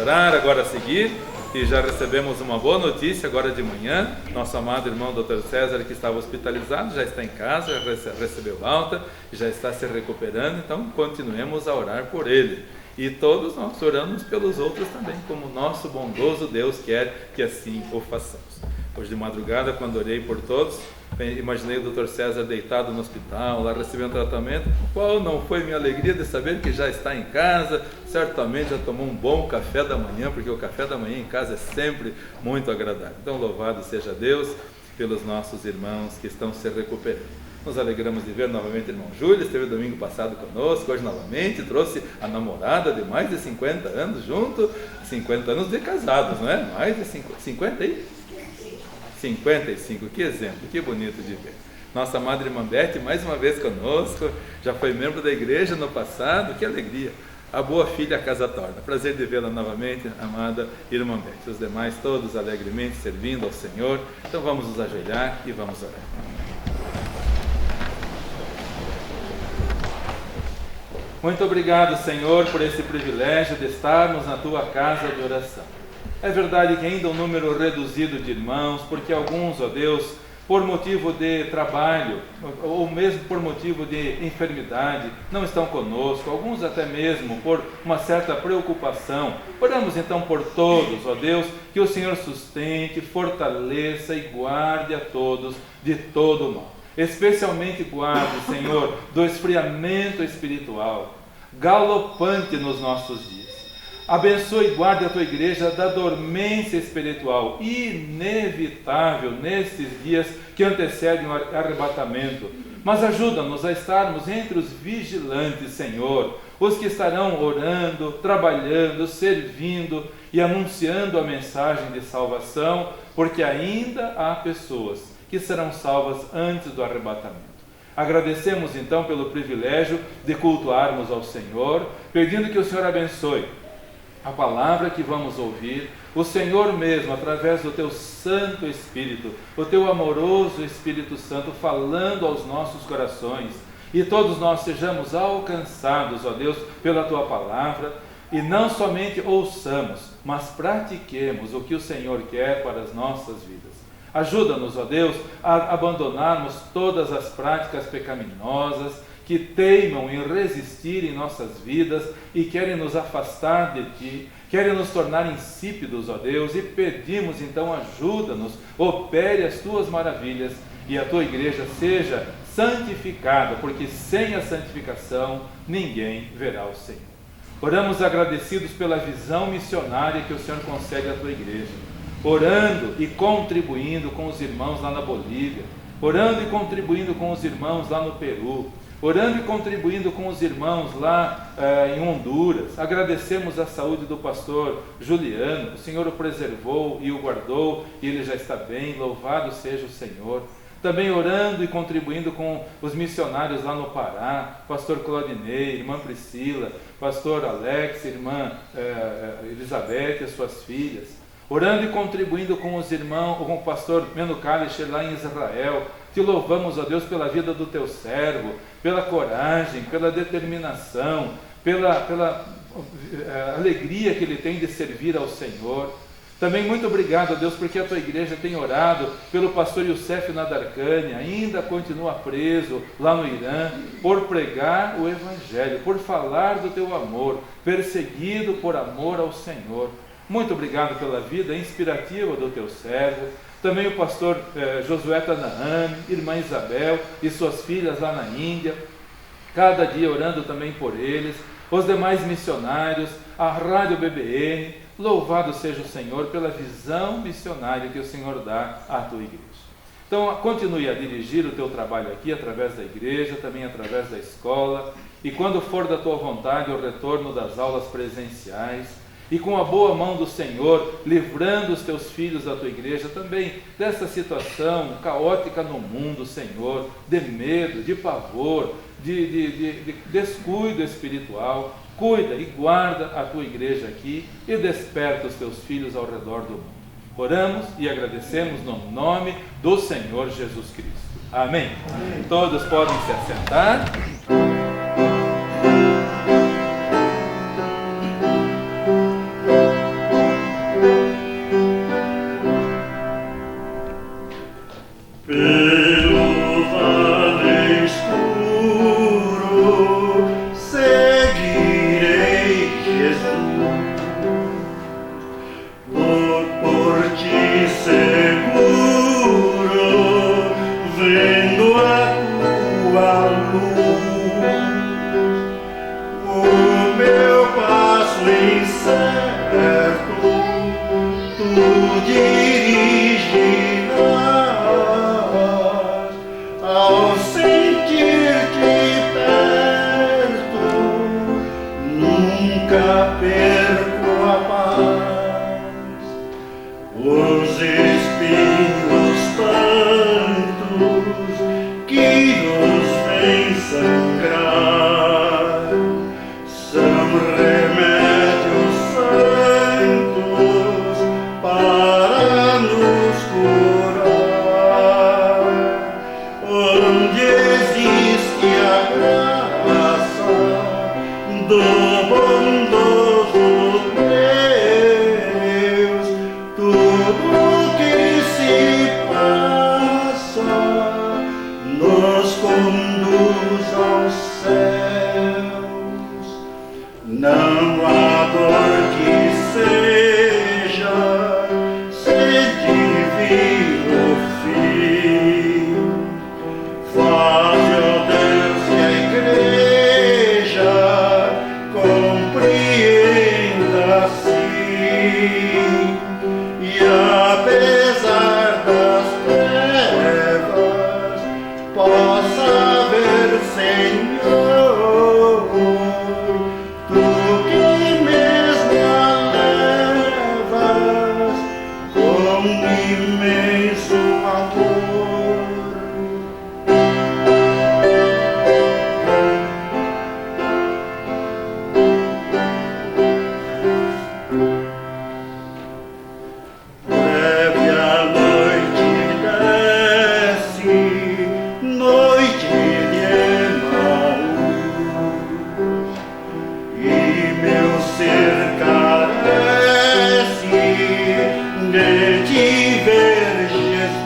orar agora a seguir. E já recebemos uma boa notícia agora de manhã. Nosso amado irmão Dr. César, que estava hospitalizado, já está em casa, já recebeu alta, já está se recuperando. Então continuemos a orar por ele. E todos nós oramos pelos outros também, como nosso bondoso Deus quer que assim o façamos. Hoje de madrugada, quando orei por todos, imaginei o Dr. César deitado no hospital, lá recebendo tratamento. Qual não foi minha alegria de saber que já está em casa, certamente já tomou um bom café da manhã, porque o café da manhã em casa é sempre muito agradável. Então louvado seja Deus pelos nossos irmãos que estão se recuperando. Nos alegramos de ver novamente o irmão Júlio, esteve domingo passado conosco, hoje novamente, trouxe a namorada de mais de 50 anos junto, 50 anos de casados, não é? Mais de 50 aí? 55, que exemplo, que bonito de ver. Nossa amada irmã Beth, mais uma vez conosco, já foi membro da igreja no passado, que alegria. A boa filha a casa torna. Prazer de vê-la novamente, amada irmã Beth. Os demais todos alegremente servindo ao Senhor. Então vamos nos ajoelhar e vamos orar. Muito obrigado, Senhor, por esse privilégio de estarmos na Tua casa de oração. É verdade que ainda um número reduzido de irmãos, porque alguns, ó Deus, por motivo de trabalho, ou mesmo por motivo de enfermidade, não estão conosco, alguns até mesmo por uma certa preocupação. Oramos então por todos, ó Deus, que o Senhor sustente, fortaleça e guarde a todos de todo o mal. Especialmente guarde, Senhor, do esfriamento espiritual, galopante nos nossos dias. Abençoe e guarde a Tua igreja da dormência espiritual, inevitável nesses dias que antecedem o arrebatamento. Mas ajuda-nos a estarmos entre os vigilantes, Senhor, os que estarão orando, trabalhando, servindo e anunciando a mensagem de salvação, porque ainda há pessoas que serão salvas antes do arrebatamento. Agradecemos então pelo privilégio de cultuarmos ao Senhor, pedindo que o Senhor abençoe a palavra que vamos ouvir, o Senhor mesmo, através do Teu Santo Espírito, o Teu amoroso Espírito Santo, falando aos nossos corações, e todos nós sejamos alcançados, ó Deus, pela Tua palavra, e não somente ouçamos, mas pratiquemos o que o Senhor quer para as nossas vidas. Ajuda-nos, ó Deus, a abandonarmos todas as práticas pecaminosas que teimam em resistir em nossas vidas e querem nos afastar de Ti, querem nos tornar insípidos, ó Deus, e pedimos então, ajuda-nos, opere as Tuas maravilhas e a Tua igreja seja santificada, porque sem a santificação ninguém verá o Senhor. Oramos agradecidos pela visão missionária que o Senhor concede à Tua igreja, orando e contribuindo com os irmãos lá na Bolívia, orando e contribuindo com os irmãos lá no Peru, orando e contribuindo com os irmãos lá em Honduras. Agradecemos a saúde do pastor Juliano, o Senhor o preservou e o guardou, e ele já está bem, louvado seja o Senhor. Também orando e contribuindo com os missionários lá no Pará, pastor Claudinei, irmã Priscila, pastor Alex, irmã Elizabeth e as suas filhas. Orando e contribuindo com os irmãos, com o pastor Meno Kalischer lá em Israel. Te louvamos, ó Deus, pela vida do Teu servo, pela coragem, pela determinação, pela alegria que ele tem de servir ao Senhor. Também muito obrigado, ó Deus, porque a Tua igreja tem orado pelo pastor Youssef Nadarkhani, ainda continua preso lá no Irã, por pregar o Evangelho, por falar do Teu amor, perseguido por amor ao Senhor. Muito obrigado pela vida inspirativa do Teu servo. Também o pastor Josué Tanaane, irmã Isabel e suas filhas lá na Índia, cada dia orando também por eles, os demais missionários, a Rádio BBN, louvado seja o Senhor pela visão missionária que o Senhor dá à Tua igreja. Então, continue a dirigir o Teu trabalho aqui, através da igreja, também através da escola, e quando for da Tua vontade, o retorno das aulas presenciais, e com a boa mão do Senhor, livrando os Teus filhos da Tua igreja também dessa situação caótica no mundo, Senhor, de medo, de pavor, de descuido espiritual. Cuida e guarda a Tua igreja aqui e desperta os Teus filhos ao redor do mundo. Oramos e agradecemos no nome do Senhor Jesus Cristo. Amém. Amém. Todos podem se assentar. com imenso amor. Breve a noite desce, noite de Emaús, e meu ser carece de te ver, Jesus.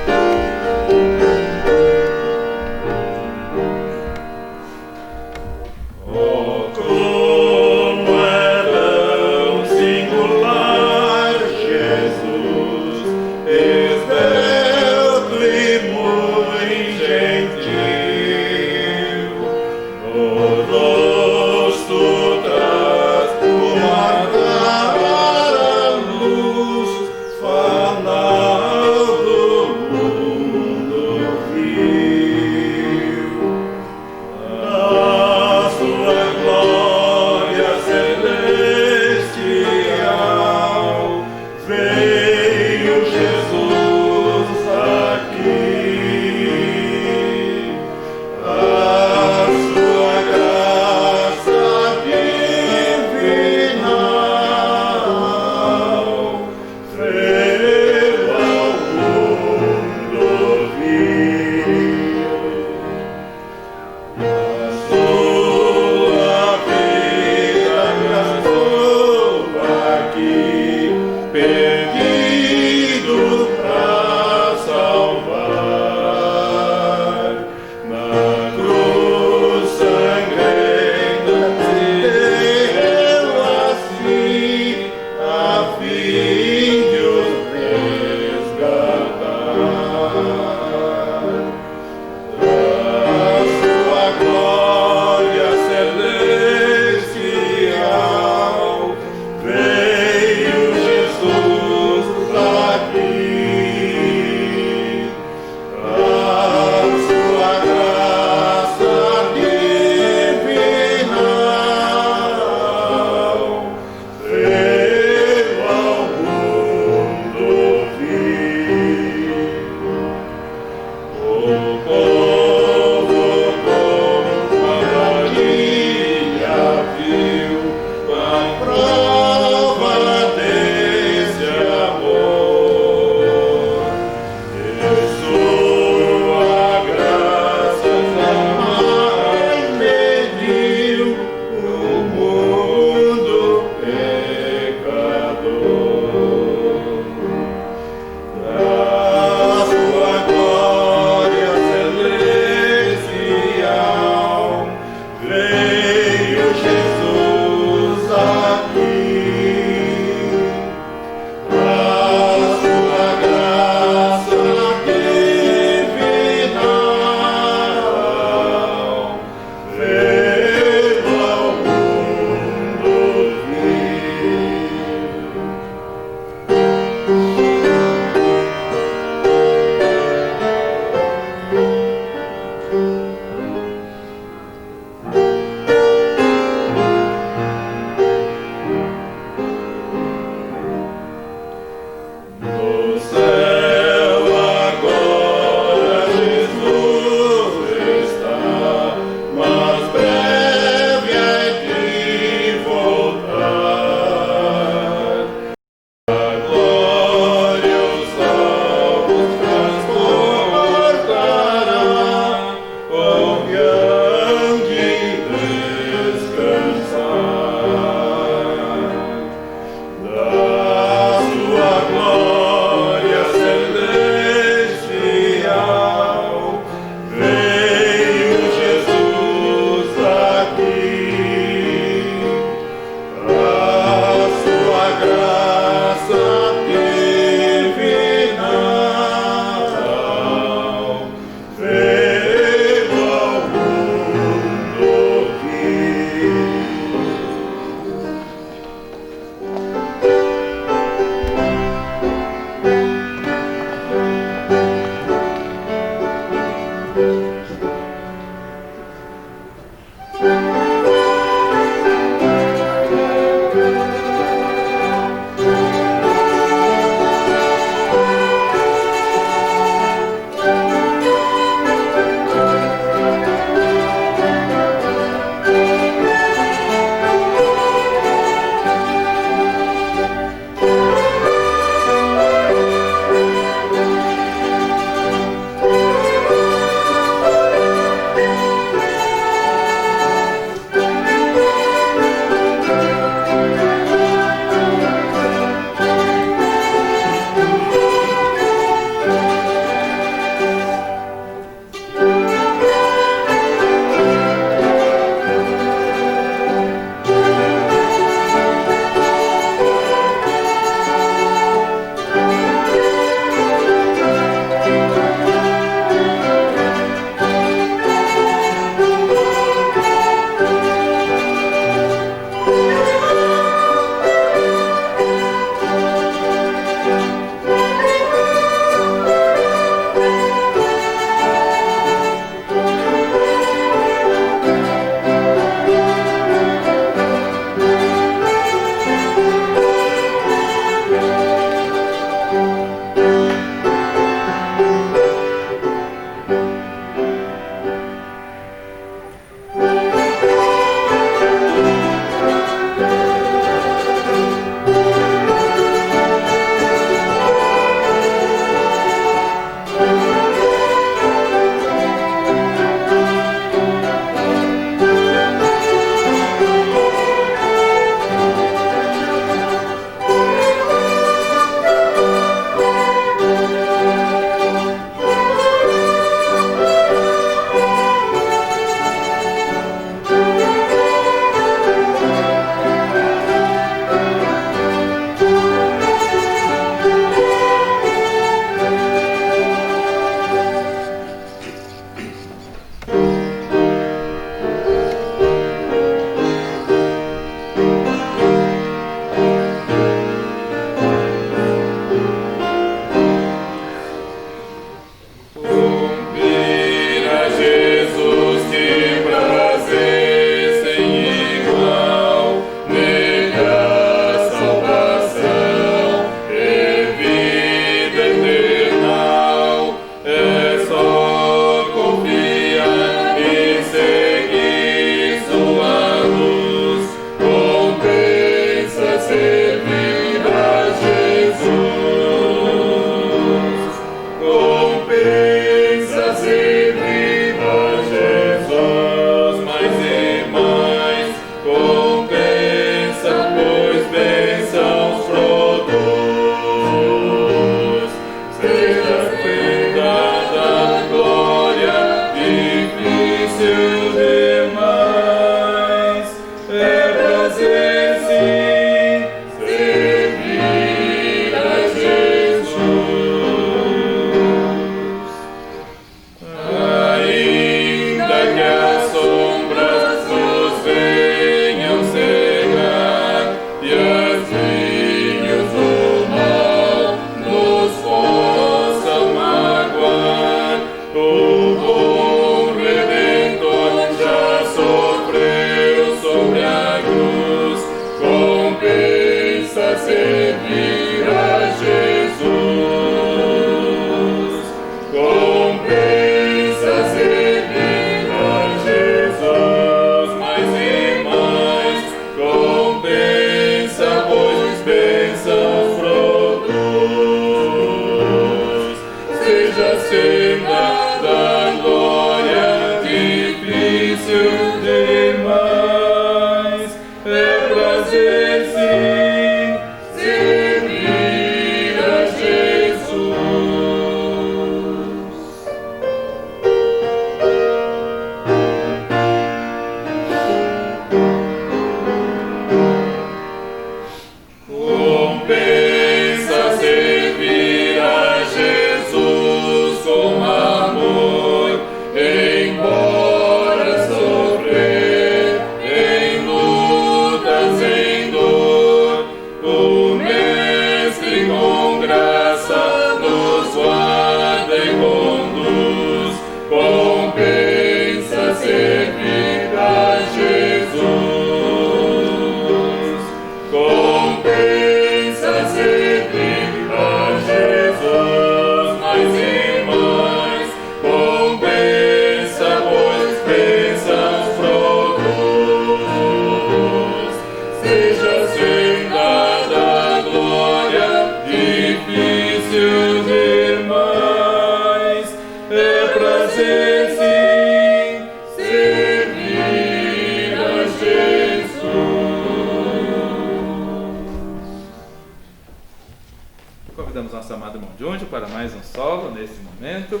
Júnior para mais um solo nesse momento,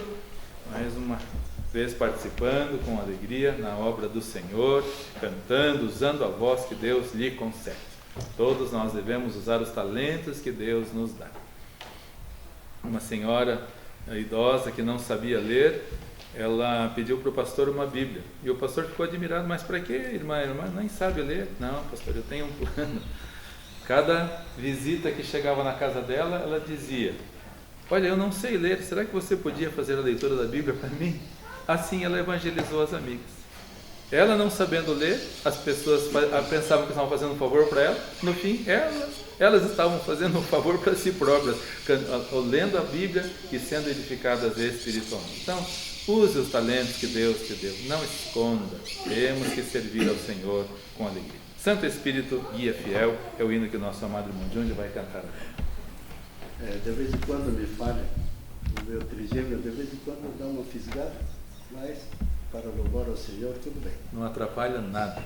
mais uma vez participando com alegria na obra do Senhor, cantando, usando a voz que Deus lhe concede. Todos nós devemos usar os talentos que Deus nos dá. Uma senhora idosa que não sabia ler, ela pediu para o pastor uma Bíblia, e o pastor ficou admirado: mas para que, irmã? A irmã nem sabe ler. Não, pastor, eu tenho um plano. Cada visita que chegava na casa dela, ela dizia: olha, eu não sei ler, será que você podia fazer a leitura da Bíblia para mim? Assim ela evangelizou as amigas. Ela não sabendo ler, as pessoas pensavam que estavam fazendo um favor para ela. No fim, elas estavam fazendo um favor para si próprias, lendo a Bíblia e sendo edificadas espiritualmente. Então, use os talentos que Deus te deu, não esconda. Temos que servir ao Senhor com alegria. Santo Espírito, guia fiel, é o hino que o nosso amado irmão Júnior vai cantar agora. De vez em quando me falha o meu trigêmeo, de vez em quando dá uma fisgada, mas para louvar ao Senhor tudo bem. Não atrapalha nada.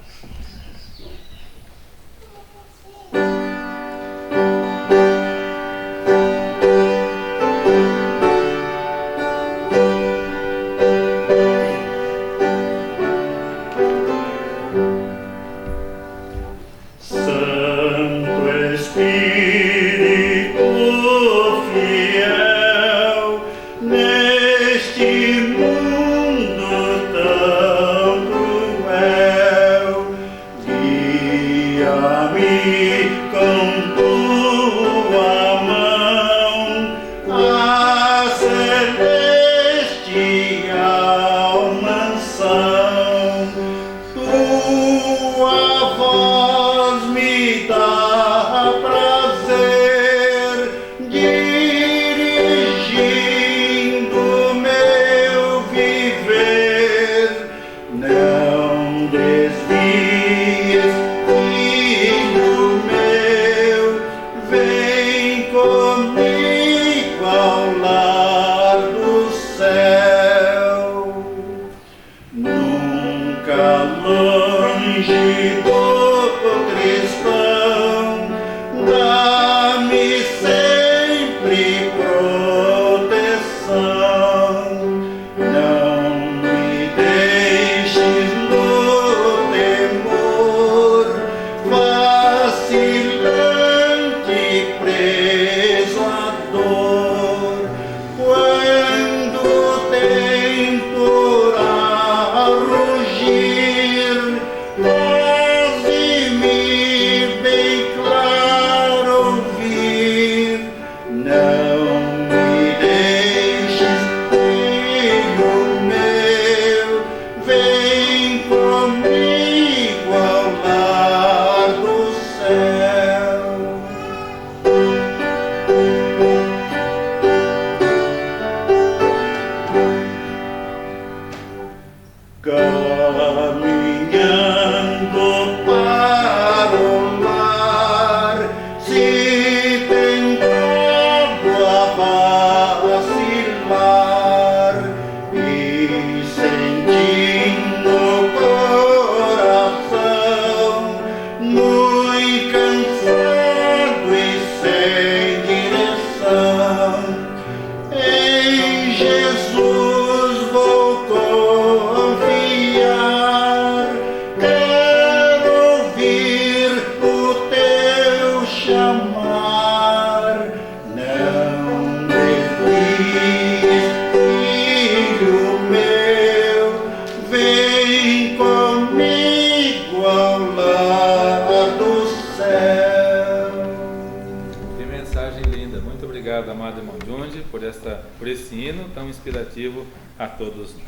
Por esse hino tão inspirativo a todos nós.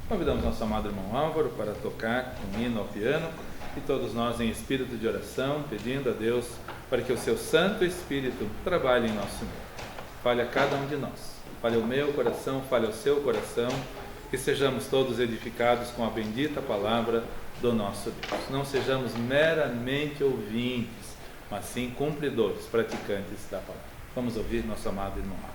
Convidamos nosso amado irmão Álvaro para tocar um hino ao piano e todos nós em espírito de oração, pedindo a Deus para que o seu Santo Espírito trabalhe em nosso meio. Fale a cada um de nós, fale o meu coração, fale o seu coração, que sejamos todos edificados com a bendita palavra do nosso Deus. Não sejamos meramente ouvintes, mas sim cumpridores, praticantes da palavra. Vamos ouvir nosso amado irmão Álvaro.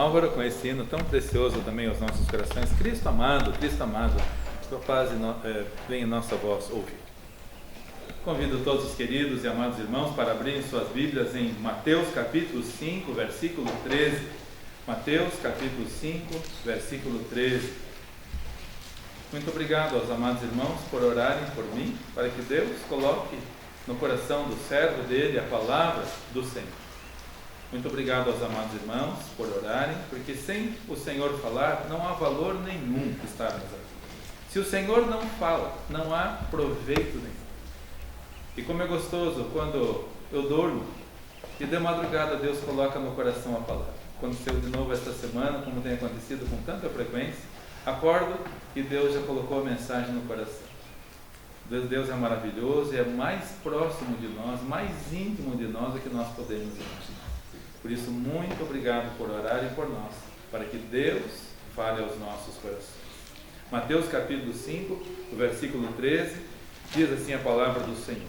Álvaro com esse hino tão precioso também aos nossos corações. Cristo amado, sua paz vem em nossa voz ouvir. Convido todos os queridos e amados irmãos para abrirem suas Bíblias em Mateus capítulo 5, versículo 13. Mateus capítulo 5, versículo 13. Muito obrigado aos amados irmãos por orarem por mim, para que Deus coloque no coração do servo dele a palavra do Senhor. Muito obrigado aos amados irmãos por orarem, porque sem o Senhor falar, não há valor nenhum estarmos aqui. Se o Senhor não fala, não há proveito nenhum. E como é gostoso quando eu durmo e de madrugada Deus coloca no coração a palavra. Aconteceu de novo esta semana, como tem acontecido com tanta frequência, acordo e Deus já colocou a mensagem no coração. Deus é maravilhoso e é mais próximo de nós, mais íntimo de nós do que nós podemos imaginar. Por isso, muito obrigado por orarem por nós, para que Deus fale aos nossos corações. Mateus capítulo 5, o versículo 13, diz assim a palavra do Senhor: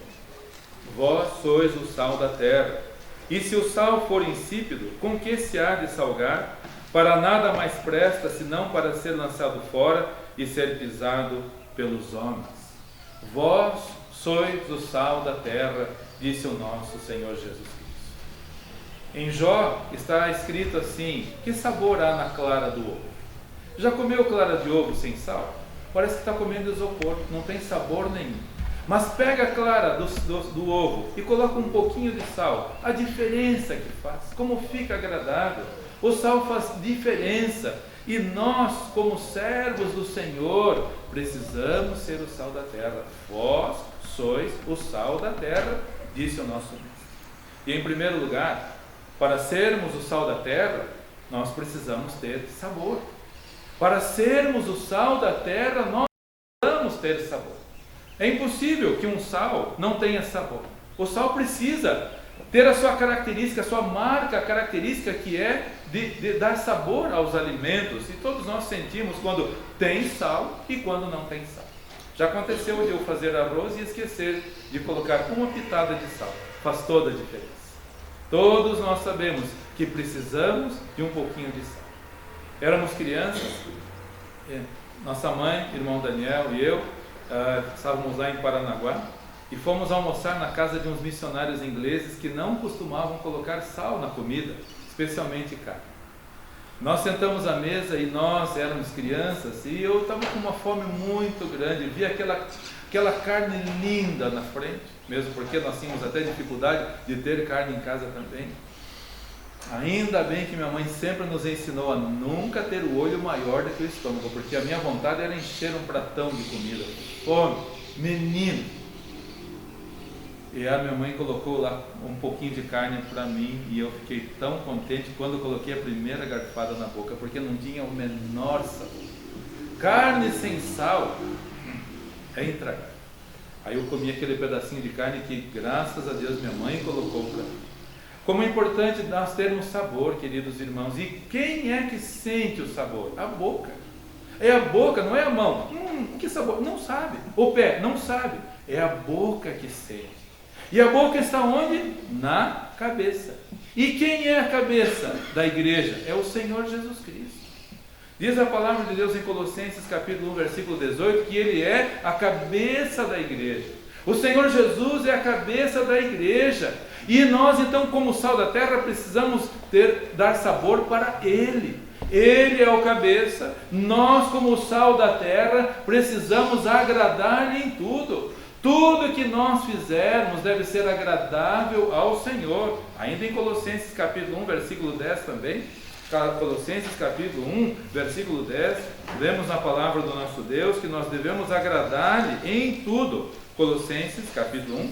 Vós sois o sal da terra, e se o sal for insípido, com que se há de salgar? Para nada mais presta, senão para ser lançado fora e ser pisado pelos homens. Vós sois o sal da terra, disse o nosso Senhor Jesus Cristo. Em Jó está escrito assim: que sabor há na clara do ovo? Já comeu clara de ovo sem sal? Parece que está comendo isopor, não tem sabor nenhum. Mas pega a clara do ovo e coloca um pouquinho de sal. A diferença que faz, como fica agradável. O sal faz diferença. E nós, como servos do Senhor, precisamos ser o sal da terra. Vós sois o sal da terra, disse o nosso mestre. E em primeiro lugar, para sermos o sal da terra, nós precisamos ter sabor. Para sermos o sal da terra, nós precisamos ter sabor. É impossível que um sal não tenha sabor. O sal precisa ter a sua característica, a sua marca característica, que é de dar sabor aos alimentos. E todos nós sentimos quando tem sal e quando não tem sal. Já aconteceu de eu fazer arroz e esquecer de colocar uma pitada de sal. Faz toda a diferença. Todos nós sabemos que precisamos de um pouquinho de sal. Éramos crianças, nossa mãe, irmão Daniel e eu, estávamos lá em Paranaguá e fomos almoçar na casa de uns missionários ingleses que não costumavam colocar sal na comida, especialmente carne. Nós sentamos à mesa e nós éramos crianças e eu estava com uma fome muito grande, vi aquela carne linda na frente, mesmo porque nós tínhamos até dificuldade de ter carne em casa também. Ainda bem que minha mãe sempre nos ensinou a nunca ter o olho maior do que o estômago, porque a minha vontade era encher um pratão de comida. Fome, menino. E a minha mãe colocou lá um pouquinho de carne para mim e eu fiquei tão contente quando coloquei a primeira garfada na boca, porque não tinha o menor sabor. Carne sem sal é intragável. Aí eu comi aquele pedacinho de carne que, graças a Deus, minha mãe colocou para mim. Como é importante nós termos sabor, queridos irmãos. E quem é que sente o sabor? A boca. É a boca, não é a mão. Que sabor? Não sabe. O pé? Não sabe. É a boca que sente. E a boca está onde? Na cabeça. E quem é a cabeça da igreja? É o Senhor Jesus Cristo. Diz a palavra de Deus em Colossenses capítulo 1, versículo 18, que Ele é a cabeça da igreja. O Senhor Jesus é a cabeça da igreja. E nós, então, como sal da terra, precisamos dar sabor para Ele. Ele é o cabeça. Nós, como o sal da terra, precisamos agradar-lhe em tudo. Tudo que nós fizermos deve ser agradável ao Senhor. Ainda em Colossenses capítulo 1, versículo 10 também. Colossenses capítulo 1, versículo 10, lemos na palavra do nosso Deus que nós devemos agradar-lhe em tudo. Colossenses capítulo 1,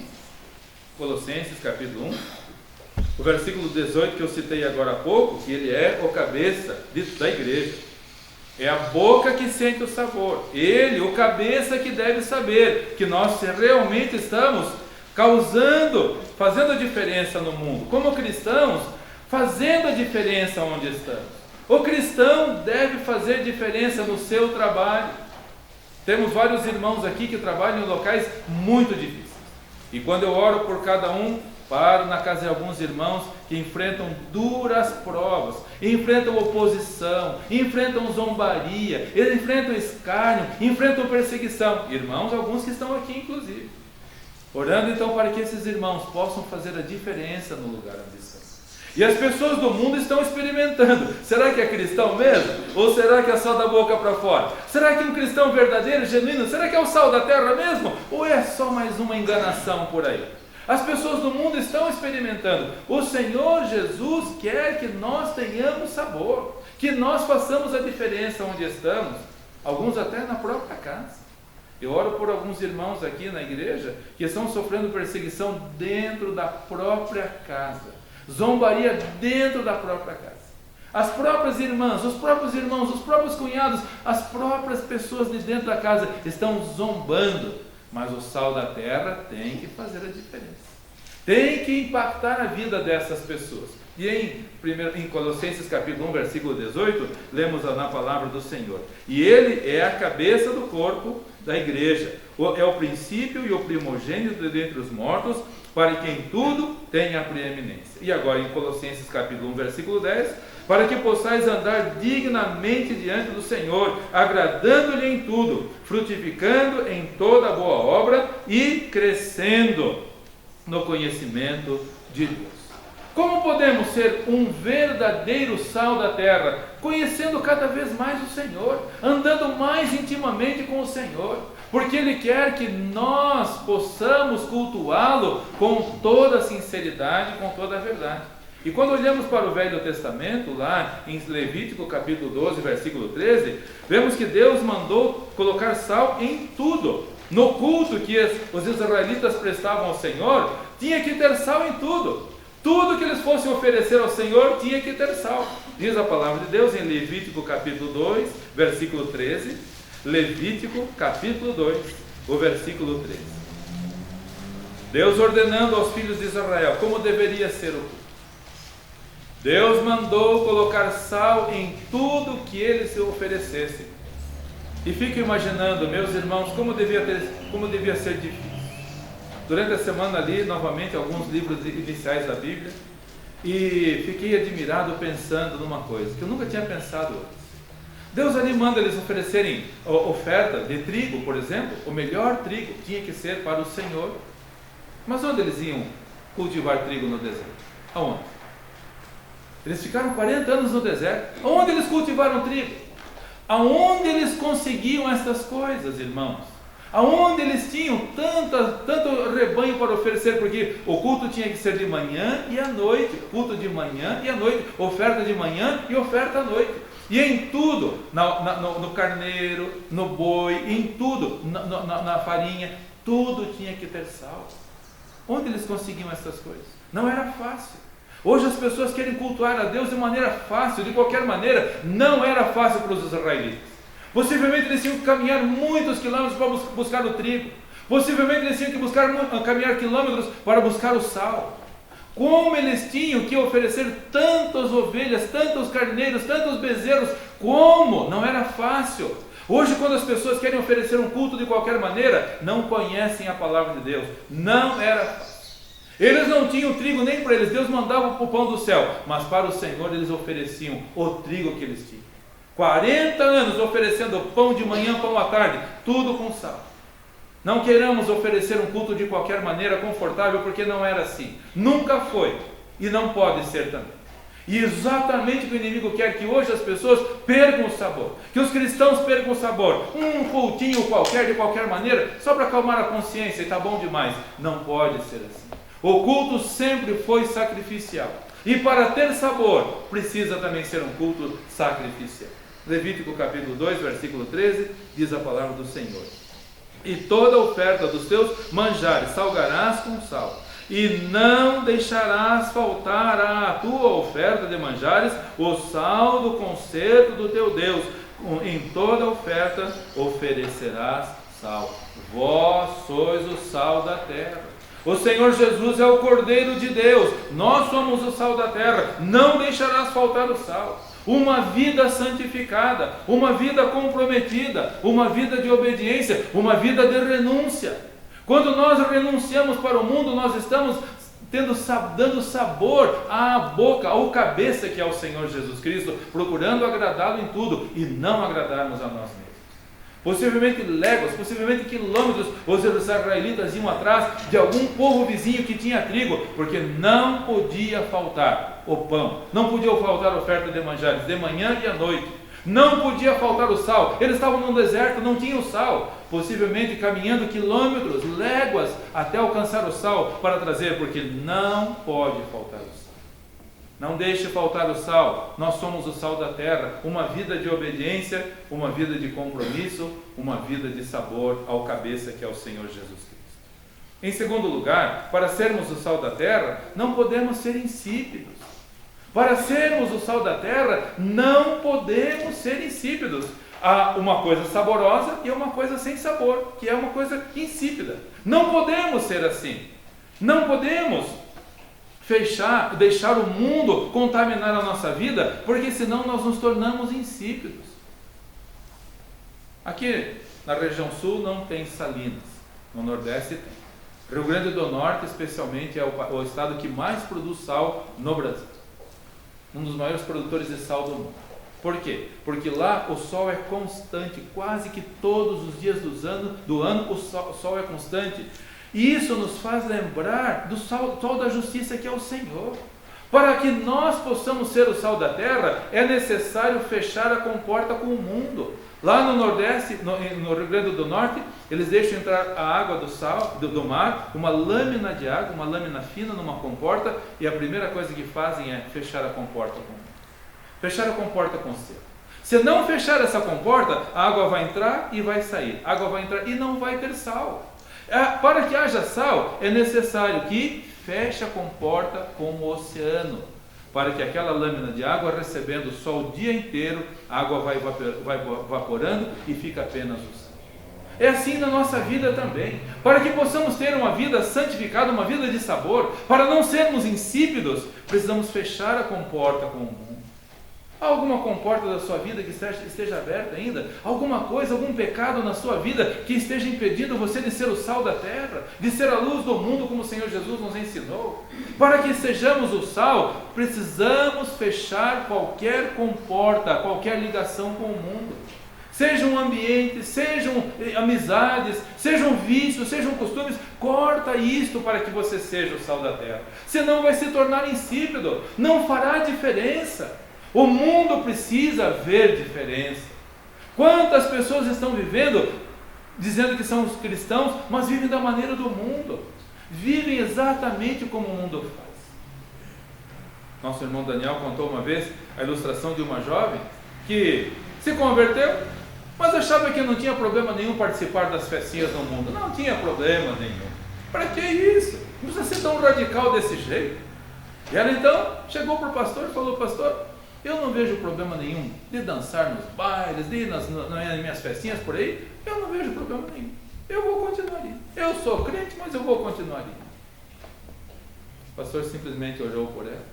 o versículo 18 que eu citei agora há pouco, que ele é o cabeça da igreja. É a boca que sente o sabor. Ele, o cabeça, que deve saber que nós realmente estamos fazendo a diferença no mundo. Como cristãos, fazendo a diferença onde estamos. O cristão deve fazer diferença no seu trabalho. Temos vários irmãos aqui que trabalham em locais muito difíceis. E quando eu oro por cada um, Paro na casa de alguns irmãos que enfrentam duras provas, enfrentam oposição, enfrentam zombaria, enfrentam escárnio, enfrentam perseguição. Irmãos, alguns que estão aqui inclusive. Orando então para que esses irmãos possam fazer a diferença no lugar onde estão. E as pessoas do mundo estão experimentando. Será que é cristão mesmo? Ou será que é só da boca para fora? Será que é um cristão verdadeiro, genuíno? Será que é o sal da terra mesmo? Ou é só mais uma enganação por aí? As pessoas do mundo estão experimentando. O Senhor Jesus quer que nós tenhamos sabor, que nós façamos a diferença onde estamos, alguns até na própria casa. Eu oro por alguns irmãos aqui na igreja que estão sofrendo perseguição dentro da própria casa, zombaria dentro da própria casa. As próprias irmãs, os próprios irmãos, os próprios cunhados, as próprias pessoas de dentro da casa estão zombando. Mas o sal da terra tem que fazer a diferença, tem que impactar a vida dessas pessoas. E em Colossenses capítulo 1, versículo 18, lemos na palavra do Senhor: e Ele é a cabeça do corpo da igreja, é o princípio e o primogênito dentre os mortos, para que em tudo tenha a preeminência. E agora em Colossenses capítulo 1, versículo 10, para que possais andar dignamente diante do Senhor, agradando-lhe em tudo, frutificando em toda boa obra e crescendo no conhecimento de Deus. Como podemos ser um verdadeiro sal da terra? Conhecendo cada vez mais o Senhor, andando mais intimamente com o Senhor, porque Ele quer que nós possamos cultuá-lo com toda a sinceridade, com toda a verdade. E quando olhamos para o Velho Testamento, lá em Levítico capítulo 12, versículo 13, vemos que Deus mandou colocar sal em tudo. No culto que os israelitas prestavam ao Senhor, tinha que ter sal em tudo. Tudo que eles fossem oferecer ao Senhor tinha que ter sal. Diz a palavra de Deus em Levítico capítulo 2, versículo 13. Levítico capítulo 2, o versículo 13. Deus ordenando aos filhos de Israel como deveria ser o culto. Deus mandou colocar sal em tudo que eles se oferecessem. E fico imaginando, meus irmãos, como devia ser difícil. Durante a semana li novamente alguns livros iniciais da Bíblia e fiquei admirado pensando numa coisa que eu nunca tinha pensado antes. Deus ali manda eles oferecerem oferta de trigo, por exemplo. O melhor trigo tinha que ser para o Senhor. Mas onde eles iam cultivar trigo no deserto? Aonde? Eles ficaram 40 anos no deserto. Onde eles cultivaram trigo? Aonde eles conseguiam estas coisas, irmãos? Aonde eles tinham tanto rebanho para oferecer? Porque o culto tinha que ser de manhã e à noite. Culto de manhã e à noite. Oferta de manhã e oferta à noite. E em tudo, no carneiro, no boi, em tudo, na farinha, tudo tinha que ter sal. Onde eles conseguiam essas coisas? Não era fácil. Hoje as pessoas querem cultuar a Deus de maneira fácil, de qualquer maneira. Não era fácil para os israelitas. Possivelmente eles tinham que caminhar muitos quilômetros para buscar o trigo. Possivelmente eles tinham que caminhar quilômetros para buscar o sal. Como eles tinham que oferecer tantas ovelhas, tantos carneiros, tantos bezerros. Como? Não era fácil. Hoje, quando as pessoas querem oferecer um culto de qualquer maneira, não conhecem a palavra de Deus. Não era fácil. Eles não tinham trigo nem para eles. Deus mandava o pão do céu. Mas para o Senhor eles ofereciam o trigo que eles tinham. 40 anos oferecendo pão de manhã, pão à tarde, tudo com sal. Não queremos oferecer um culto de qualquer maneira confortável, porque não era assim. Nunca foi e não pode ser também. E exatamente o que o inimigo quer, que hoje as pessoas percam o sabor, que os cristãos percam o sabor. Um cultinho qualquer, de qualquer maneira, só para acalmar a consciência e está bom demais. Não pode ser assim. O culto sempre foi sacrificial. E para ter sabor, precisa também ser um culto sacrificial. Levítico capítulo 2, versículo 13, diz a palavra do Senhor: e toda oferta dos teus manjares salgarás com sal, e não deixarás faltar à tua oferta de manjares o sal do concerto do teu Deus. Em toda oferta oferecerás sal. Vós sois o sal da terra. O Senhor Jesus é o Cordeiro de Deus. Nós somos o sal da terra. Não deixarás faltar o sal. Uma vida santificada, uma vida comprometida, uma vida de obediência, uma vida de renúncia. Quando nós renunciamos para o mundo, nós estamos dando sabor à boca, ao cabeça que é o Senhor Jesus Cristo, procurando agradá-lo em tudo e não agradarmos a nós mesmos. Possivelmente léguas, possivelmente quilômetros, os israelitas iam atrás de algum povo vizinho que tinha trigo, porque não podia faltar o pão, não podia faltar a oferta de manjares, de manhã e à noite, não podia faltar o sal. Eles estavam num deserto, não tinham sal, possivelmente caminhando quilômetros, léguas, até alcançar o sal para trazer, porque não pode faltar o sal. Não deixe faltar o sal. Nós somos o sal da terra. Uma vida de obediência, uma vida de compromisso, uma vida de sabor ao cabeça que é o Senhor Jesus Cristo. Em segundo lugar, para sermos o sal da terra, não podemos ser insípidos. Para sermos o sal da terra, não podemos ser insípidos. Há uma coisa saborosa e uma coisa sem sabor, que é uma coisa insípida. Não podemos ser assim. Não podemos deixar o mundo contaminar a nossa vida, porque senão nós nos tornamos insípidos. Aqui na região sul não tem salinas, no Nordeste tem. Rio Grande do Norte, especialmente, é o estado que mais produz sal no Brasil. Um dos maiores produtores de sal do mundo. Por quê? Porque lá o sol é constante, quase que todos os dias do ano o sol é constante. E isso nos faz lembrar do sol da justiça que é o Senhor. Para que nós possamos ser o sal da terra, é necessário fechar a comporta com o mundo. Lá no Nordeste, no Rio Grande do Norte, eles deixam entrar a água do mar, uma lâmina de água, uma lâmina fina numa comporta, e a primeira coisa que fazem é fechar a comporta com o mundo. Fechar a comporta com o céu. Se não fechar essa comporta, a água vai entrar e vai sair. A água vai entrar e não vai ter sal. Para que haja sal, é necessário que feche a comporta com o oceano, para que aquela lâmina de água, recebendo o sol o dia inteiro, a água vai evaporando e fica apenas o sal. É assim na nossa vida também. Para que possamos ter uma vida santificada, uma vida de sabor, para não sermos insípidos, precisamos fechar a comporta com o mundo. Há alguma comporta da sua vida que esteja aberta ainda? Alguma coisa, algum pecado na sua vida que esteja impedindo você de ser o sal da terra, de ser a luz do mundo como o Senhor Jesus nos ensinou? Para que sejamos o sal, precisamos fechar qualquer comporta, qualquer ligação com o mundo. Seja um ambiente, sejam amizades, sejam vícios, sejam costumes, corta isto para que você seja o sal da terra. Senão vai se tornar insípido, não fará diferença. O mundo precisa ver diferença. Quantas pessoas estão vivendo, dizendo que são os cristãos, mas vivem da maneira do mundo. Vivem exatamente como o mundo faz. Nosso irmão Daniel contou uma vez a ilustração de uma jovem que se converteu, mas achava que não tinha problema nenhum participar das festinhas do mundo. Não tinha problema nenhum. Para que isso? Não precisa ser tão radical desse jeito. E ela então chegou para o pastor e falou: pastor, eu não vejo problema nenhum de dançar nos bailes, de ir nas minhas festinhas por aí. Eu não vejo problema nenhum. Eu vou continuar ali. Eu sou crente, mas eu vou continuar ali. O pastor simplesmente olhou por ela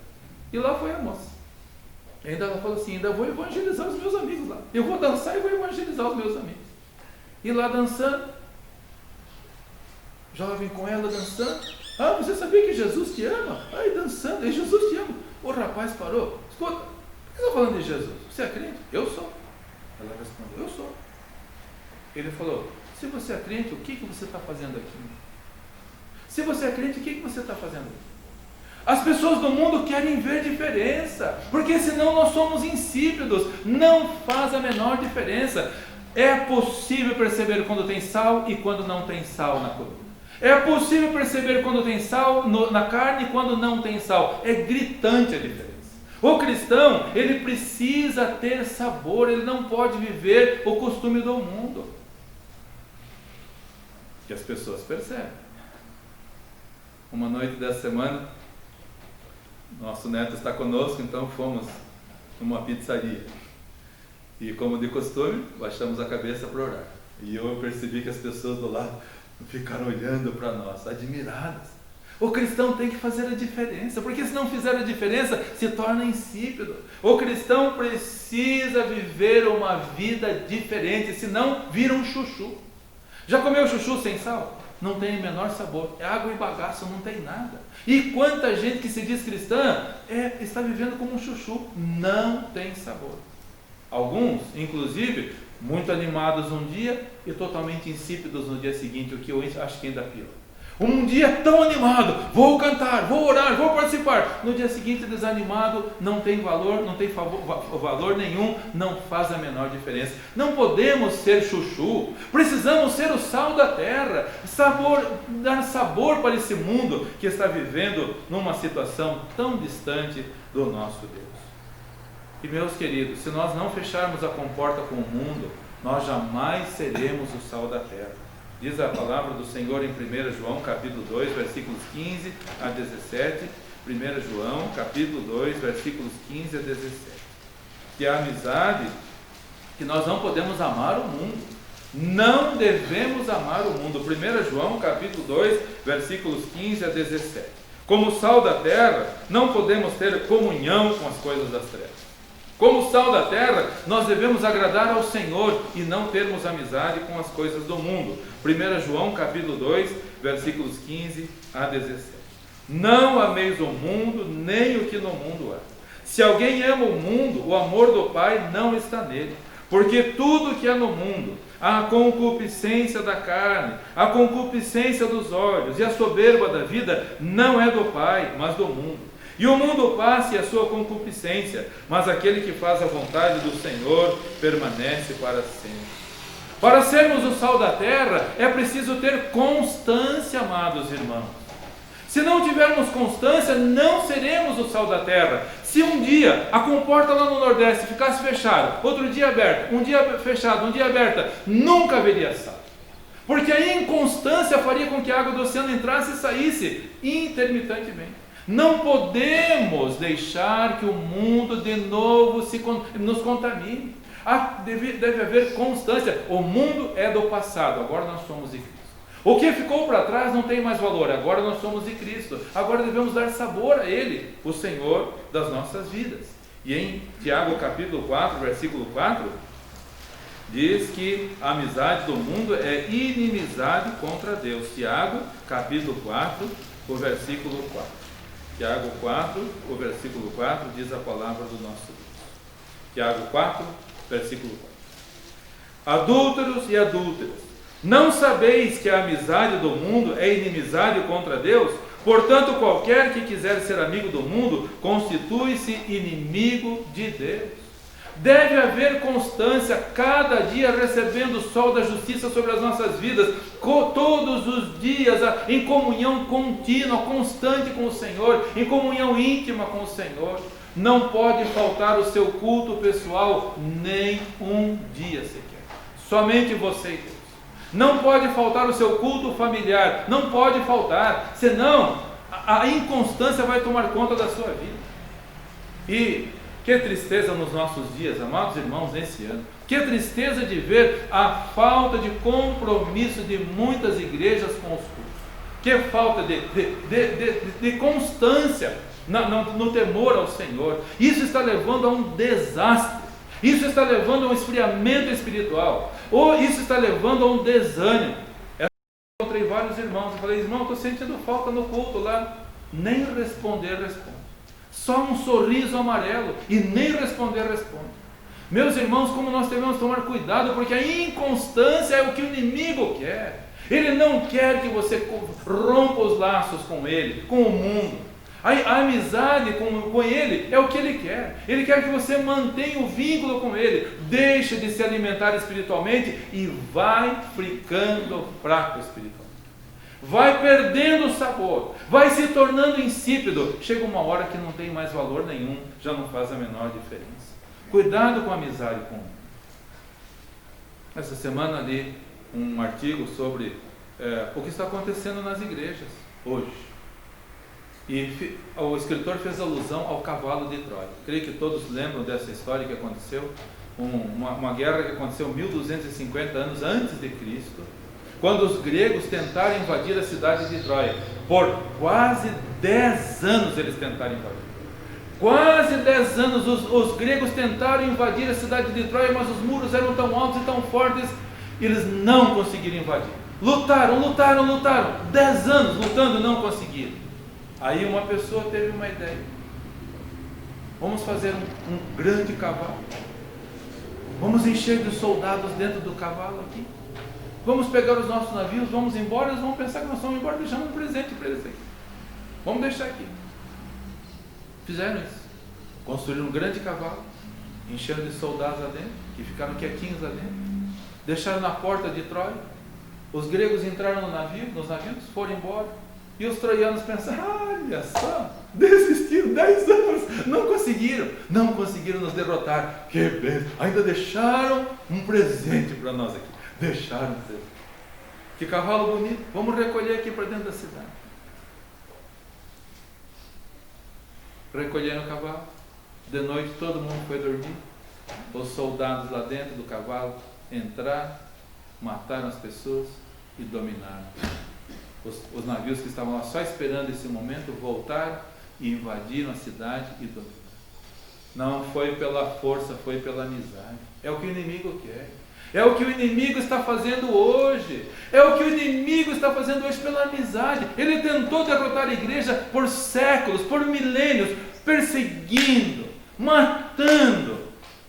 e lá foi a moça. E ainda ela falou assim: ainda vou evangelizar os meus amigos lá. Eu vou dançar e vou evangelizar os meus amigos. E lá dançando, jovem com ela dançando. Ah, você sabia que Jesus te ama? Ai, dançando, e Jesus te ama. O rapaz parou. Escuta, por que está falando de Jesus? Você é crente? Eu sou. Ela respondeu: eu sou. Ele falou: se você é crente, o que você está fazendo aqui? Se você é crente, o que você está fazendo aqui? As pessoas do mundo querem ver diferença, porque senão nós somos insípidos. Não faz a menor diferença. É possível perceber quando tem sal e quando não tem sal na comida. É possível perceber quando tem sal na carne e quando não tem sal. É gritante a diferença. O cristão, ele precisa ter sabor, ele não pode viver o costume do mundo. Que as pessoas percebem. Uma noite dessa semana, nosso neto está conosco, então fomos numa pizzaria. E como de costume, baixamos a cabeça para orar. E eu percebi que as pessoas do lado ficaram olhando para nós, admiradas. O cristão tem que fazer a diferença, porque se não fizer a diferença, se torna insípido. O cristão precisa viver uma vida diferente, senão vira um chuchu. Já comeu chuchu sem sal? Não tem o menor sabor, é água e bagaço, não tem nada. E quanta gente que se diz cristã está vivendo como um chuchu, não tem sabor. Alguns, inclusive, muito animados um dia e totalmente insípidos no dia seguinte, o que eu acho que ainda pior. Um dia tão animado, vou cantar, vou orar, vou participar. No dia seguinte desanimado, não tem valor, não tem valor nenhum, não faz a menor diferença. Não podemos ser chuchu, precisamos ser o sal da terra, dar sabor para esse mundo que está vivendo numa situação tão distante do nosso Deus. E meus queridos, se nós não fecharmos a comporta com o mundo, nós jamais seremos o sal da terra. Diz a palavra do Senhor em 1 João, capítulo 2, versículos 15 a 17. 1 João, capítulo 2, versículos 15 a 17. Que a amizade, que nós não podemos amar o mundo. Não devemos amar o mundo. 1 João, capítulo 2, versículos 15 a 17. Como sal da terra, não podemos ter comunhão com as coisas das trevas. Como sal da terra, nós devemos agradar ao Senhor e não termos amizade com as coisas do mundo. 1 João capítulo 2, versículos 15 a 17. Não ameis o mundo, nem o que no mundo há. Se alguém ama o mundo, o amor do Pai não está nele. Porque tudo que há no mundo, a concupiscência da carne, a concupiscência dos olhos e a soberba da vida, não é do Pai, mas do mundo. E o mundo passa e a sua concupiscência, mas aquele que faz a vontade do Senhor permanece para sempre. Para sermos o sal da terra, é preciso ter constância, amados irmãos. Se não tivermos constância, não seremos o sal da terra. Se um dia a comporta lá no Nordeste ficasse fechada, outro dia aberta, um dia fechada, um dia aberta, nunca haveria sal. Porque a inconstância faria com que a água do oceano entrasse e saísse intermitentemente. Não podemos deixar que o mundo de novo nos contamine. Deve haver constância. O mundo é do passado, agora nós somos de Cristo. O que ficou para trás não tem mais valor, agora nós somos de Cristo. Agora devemos dar sabor a Ele, o Senhor das nossas vidas. E em Tiago capítulo 4, versículo 4, diz que a amizade do mundo é inimizade contra Deus. Tiago capítulo 4, o versículo 4. Tiago 4, o versículo 4, diz a palavra do nosso Deus. Tiago 4, versículo 4. Adúlteros e adúlteras, não sabeis que a amizade do mundo é inimizade contra Deus? Portanto, qualquer que quiser ser amigo do mundo, constitui-se inimigo de Deus. Deve haver constância, cada dia recebendo o sol da justiça sobre as nossas vidas, todos os dias, em comunhão contínua, constante com o Senhor, em comunhão íntima com o Senhor. Não pode faltar o seu culto pessoal, nem um dia sequer. Somente você e Deus. Não pode faltar o seu culto familiar, não pode faltar, senão a inconstância vai tomar conta da sua vida. E que tristeza nos nossos dias, amados irmãos, nesse ano. Que tristeza de ver a falta de compromisso de muitas igrejas com os cultos. Que falta de constância no temor ao Senhor. Isso está levando a um desastre. Isso está levando a um esfriamento espiritual. Ou isso está levando a um desânimo. Eu encontrei vários irmãos e falei, irmão, estou sentindo falta no culto lá. Nem responder, responde. Só um sorriso amarelo e nem responder, responde. Meus irmãos, como nós devemos tomar cuidado, porque a inconstância é o que o inimigo quer. Ele não quer que você rompa os laços com ele, com o mundo. A amizade com ele é o que ele quer. Ele quer que você mantenha o vínculo com ele, deixe de se alimentar espiritualmente e vai ficando fraco espiritualmente. Vai perdendo o sabor, vai se tornando insípido. Chega uma hora que não tem mais valor nenhum, já não faz a menor diferença. Cuidado com a amizade com o mundo. Essa semana li um artigo sobre o que está acontecendo nas igrejas hoje. E o escritor fez alusão ao cavalo de Troia. Creio que todos lembram dessa história que aconteceu. Uma guerra que aconteceu 1250 anos antes de Cristo. Quando os gregos tentaram invadir a cidade de Troia. Por quase 10 anos eles tentaram invadir. Quase 10 anos os gregos tentaram invadir a cidade de Troia, mas os muros eram tão altos e tão fortes E eles não conseguiram invadir. Lutaram. 10 anos lutando e não conseguiram. Aí uma pessoa teve uma ideia. Vamos fazer um grande cavalo. Vamos encher de soldados dentro do cavalo aqui. Vamos pegar os nossos navios, vamos embora. Eles vão pensar que nós vamos embora, deixando um presente para eles aqui. Vamos deixar aqui. Fizeram isso. Construíram um grande cavalo, encheram de soldados lá dentro, que ficaram quietinhos lá dentro. Deixaram na porta de Troia. Os gregos entraram nos navios, foram embora. E os troianos pensaram, olha só, desistiram 10 anos, não conseguiram nos derrotar. Que bem, ainda deixaram um presente para nós aqui. Deixaram um presente. Que cavalo bonito, vamos recolher aqui para dentro da cidade. Recolheram o cavalo. De noite todo mundo foi dormir. Os soldados lá dentro do cavalo entraram, mataram as pessoas e dominaram. Os navios que estavam lá só esperando esse momento voltaram e invadiram a cidade e dominaram. Não foi pela força, foi pela amizade. É o que o inimigo quer. É o que o inimigo está fazendo hoje. É o que o inimigo está fazendo hoje pela amizade. Ele tentou derrotar a igreja por séculos, por milênios, perseguindo, matando,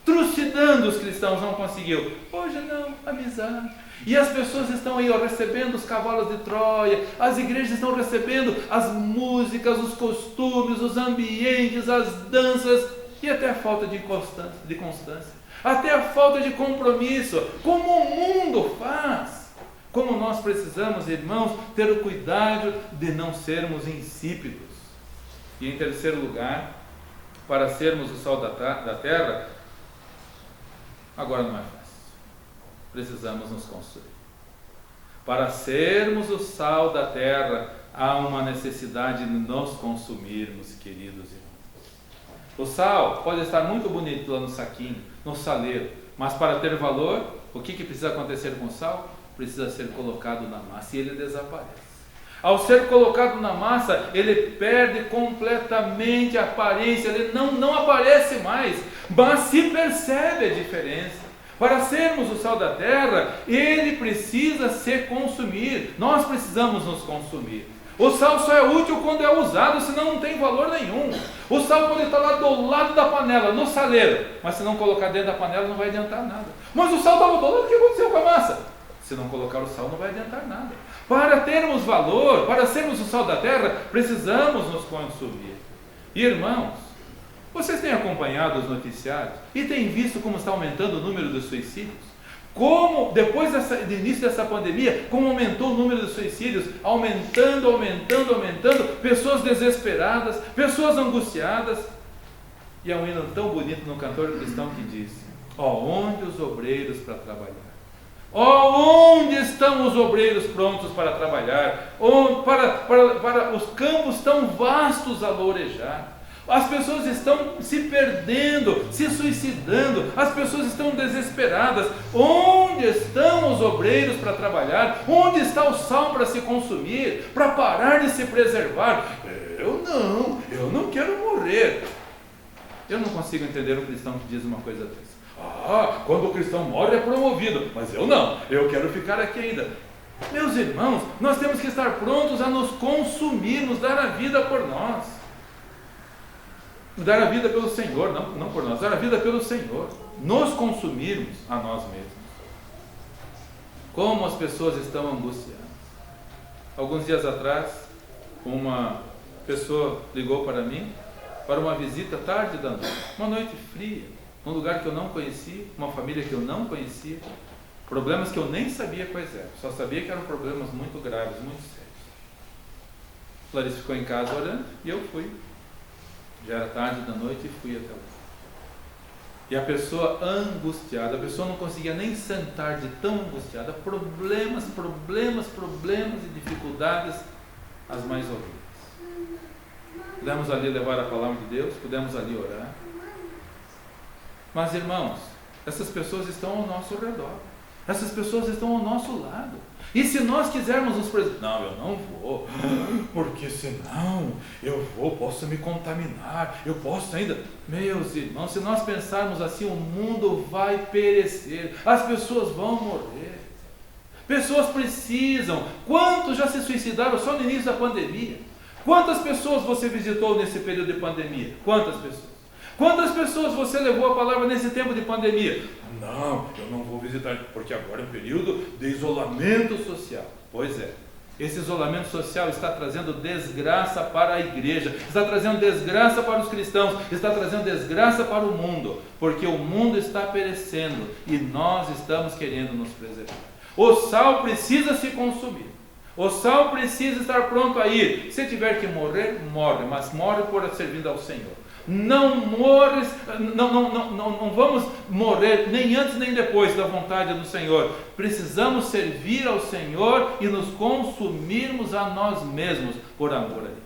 trucidando os cristãos, não conseguiu. Hoje não, amizade. E as pessoas estão aí recebendo os cavalos de Troia, as igrejas estão recebendo as músicas, os costumes, os ambientes, as danças, e até a falta de constância, até a falta de compromisso, como o mundo faz. Como nós precisamos, irmãos, ter o cuidado de não sermos insípidos. E em terceiro lugar, para sermos o sal da terra, agora não é fácil. Precisamos nos construir. Para sermos o sal da terra, há uma necessidade de nos consumirmos, queridos irmãos. O sal pode estar muito bonito lá no saquinho, no saleiro, mas para ter valor, o que precisa acontecer com o sal? Precisa ser colocado na massa e ele desaparece. Ao ser colocado na massa, ele perde completamente a aparência, ele não aparece mais, mas se percebe a diferença. Para sermos o sal da terra, ele precisa se consumir. Nós precisamos nos consumir. O sal só é útil quando é usado, senão não tem valor nenhum. O sal pode estar lá do lado da panela, no saleiro, mas se não colocar dentro da panela não vai adiantar nada. Mas o sal estava do lado, o que aconteceu com a massa? Se não colocar o sal não vai adiantar nada. Para termos valor, para sermos o sal da terra, precisamos nos consumir. Irmãos, vocês têm acompanhado os noticiários e têm visto como está aumentando o número de suicídios? Como, depois do início dessa pandemia, como aumentou o número de suicídios? Aumentando, pessoas desesperadas, pessoas angustiadas. E há um hino tão bonito no cantor cristão que diz: ó, onde os obreiros para trabalhar? Ó, onde estão os obreiros prontos para trabalhar? Para os campos tão vastos a lourejar. As pessoas estão se perdendo, se suicidando, as pessoas estão desesperadas. Onde estão os obreiros para trabalhar? Onde está o sal para se consumir, para parar de se preservar? Eu não quero morrer. Eu não consigo entender um cristão que diz uma coisa dessa. Quando o cristão morre é promovido, mas eu não, eu quero ficar aqui ainda. Meus irmãos, nós temos que estar prontos a nos consumir, nos dar a vida por nós. Dar a vida pelo Senhor, não por nós, dar a vida pelo Senhor, nos consumirmos a nós mesmos. Como as pessoas estão angustiadas. Alguns dias atrás, uma pessoa ligou para mim, para uma visita tarde da noite, uma noite fria, num lugar que eu não conhecia, uma família que eu não conhecia, problemas que eu nem sabia quais eram, só sabia que eram problemas muito graves, muito sérios. Clarice ficou em casa orando e eu fui. Já era tarde da noite e fui até lá. E a pessoa angustiada, a pessoa não conseguia nem sentar de tão angustiada, problemas e dificuldades as mais horríveis. Pudemos ali levar a palavra de Deus, pudemos ali orar. Mas irmãos, essas pessoas estão ao nosso redor, essas pessoas estão ao nosso lado. E se nós quisermos nos preservar, não, eu não vou, porque senão posso me contaminar, eu posso ainda. Meus irmãos, se nós pensarmos assim, o mundo vai perecer, as pessoas vão morrer. Pessoas precisam. Quantos já se suicidaram só no início da pandemia? Quantas pessoas você visitou nesse período de pandemia? Quantas pessoas? Quantas pessoas você levou a palavra nesse tempo de pandemia? Não, eu não vou visitar, porque agora é um período de isolamento social. Pois é, esse isolamento social está trazendo desgraça para a igreja, está trazendo desgraça para os cristãos, está trazendo desgraça para o mundo, porque o mundo está perecendo e nós estamos querendo nos preservar. O sal precisa se consumir. O sal precisa estar pronto a ir. Se tiver que morrer, morre, mas morre por servindo ao Senhor. Não morres, não vamos morrer nem antes nem depois da vontade do Senhor. Precisamos servir ao Senhor e nos consumirmos a nós mesmos por amor a Ele.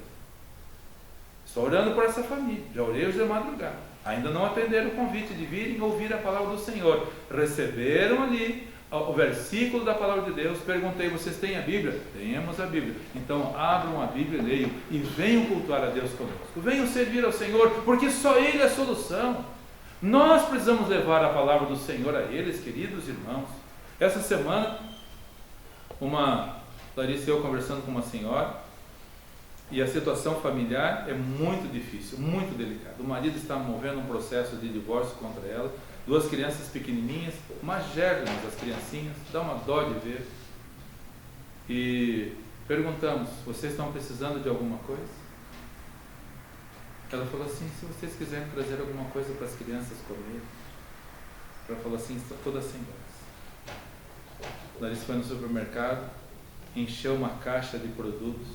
Estou orando por essa família, já orei hoje de madrugada. Ainda não atenderam o convite de virem ouvir a palavra do Senhor. Receberam ali o versículo da palavra de Deus. Perguntei, vocês têm a Bíblia? Temos a Bíblia. Então abram a Bíblia e leiam e venham cultuar a Deus conosco, venham servir ao Senhor, porque só Ele é a solução. Nós precisamos levar a palavra do Senhor a eles, queridos irmãos. Essa semana, Larissa e eu conversando com uma senhora, e a situação familiar é muito difícil, muito delicada. O marido está movendo um processo de divórcio contra ela, 2 crianças pequenininhas, magérrimas as criancinhas, dá uma dó de ver. E perguntamos, vocês estão precisando de alguma coisa? Ela falou assim, se vocês quiserem trazer alguma coisa para as crianças comer. Ela falou assim, está toda sem gás. Larissa foi no supermercado, encheu uma caixa de produtos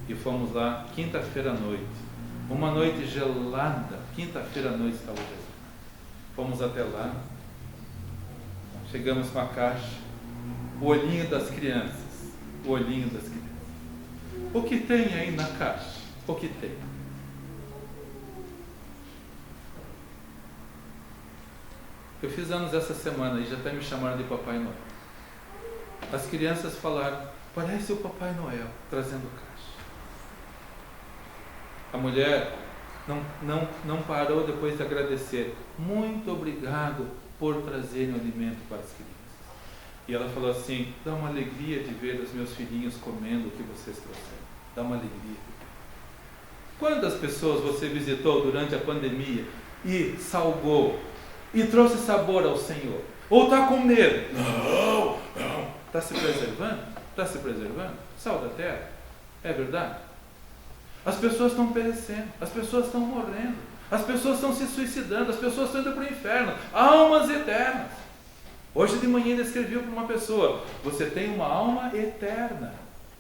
e fomos lá quinta-feira à noite. Uma noite gelada, quinta-feira à noite estava gelada. Fomos até lá, chegamos com a caixa, o olhinho das crianças, o olhinho das crianças. O que tem aí na caixa? O que tem? Eu fiz anos essa semana e já até me chamaram de Papai Noel. As crianças falaram, parece o Papai Noel trazendo caixa. A mulher não parou depois de agradecer. Muito obrigado por trazerem o alimento para as crianças. E ela falou assim, dá uma alegria de ver os meus filhinhos comendo o que vocês trouxeram. Dá uma alegria. Quantas pessoas você visitou durante a pandemia e salgou e trouxe sabor ao Senhor? Ou está com medo? Não. Está se preservando? Está se preservando? Sal da terra? É verdade? As pessoas estão perecendo, as pessoas estão morrendo, as pessoas estão se suicidando, as pessoas estão indo para o inferno, almas eternas. Hoje de manhã ele escreveu para uma pessoa, você tem uma alma eterna,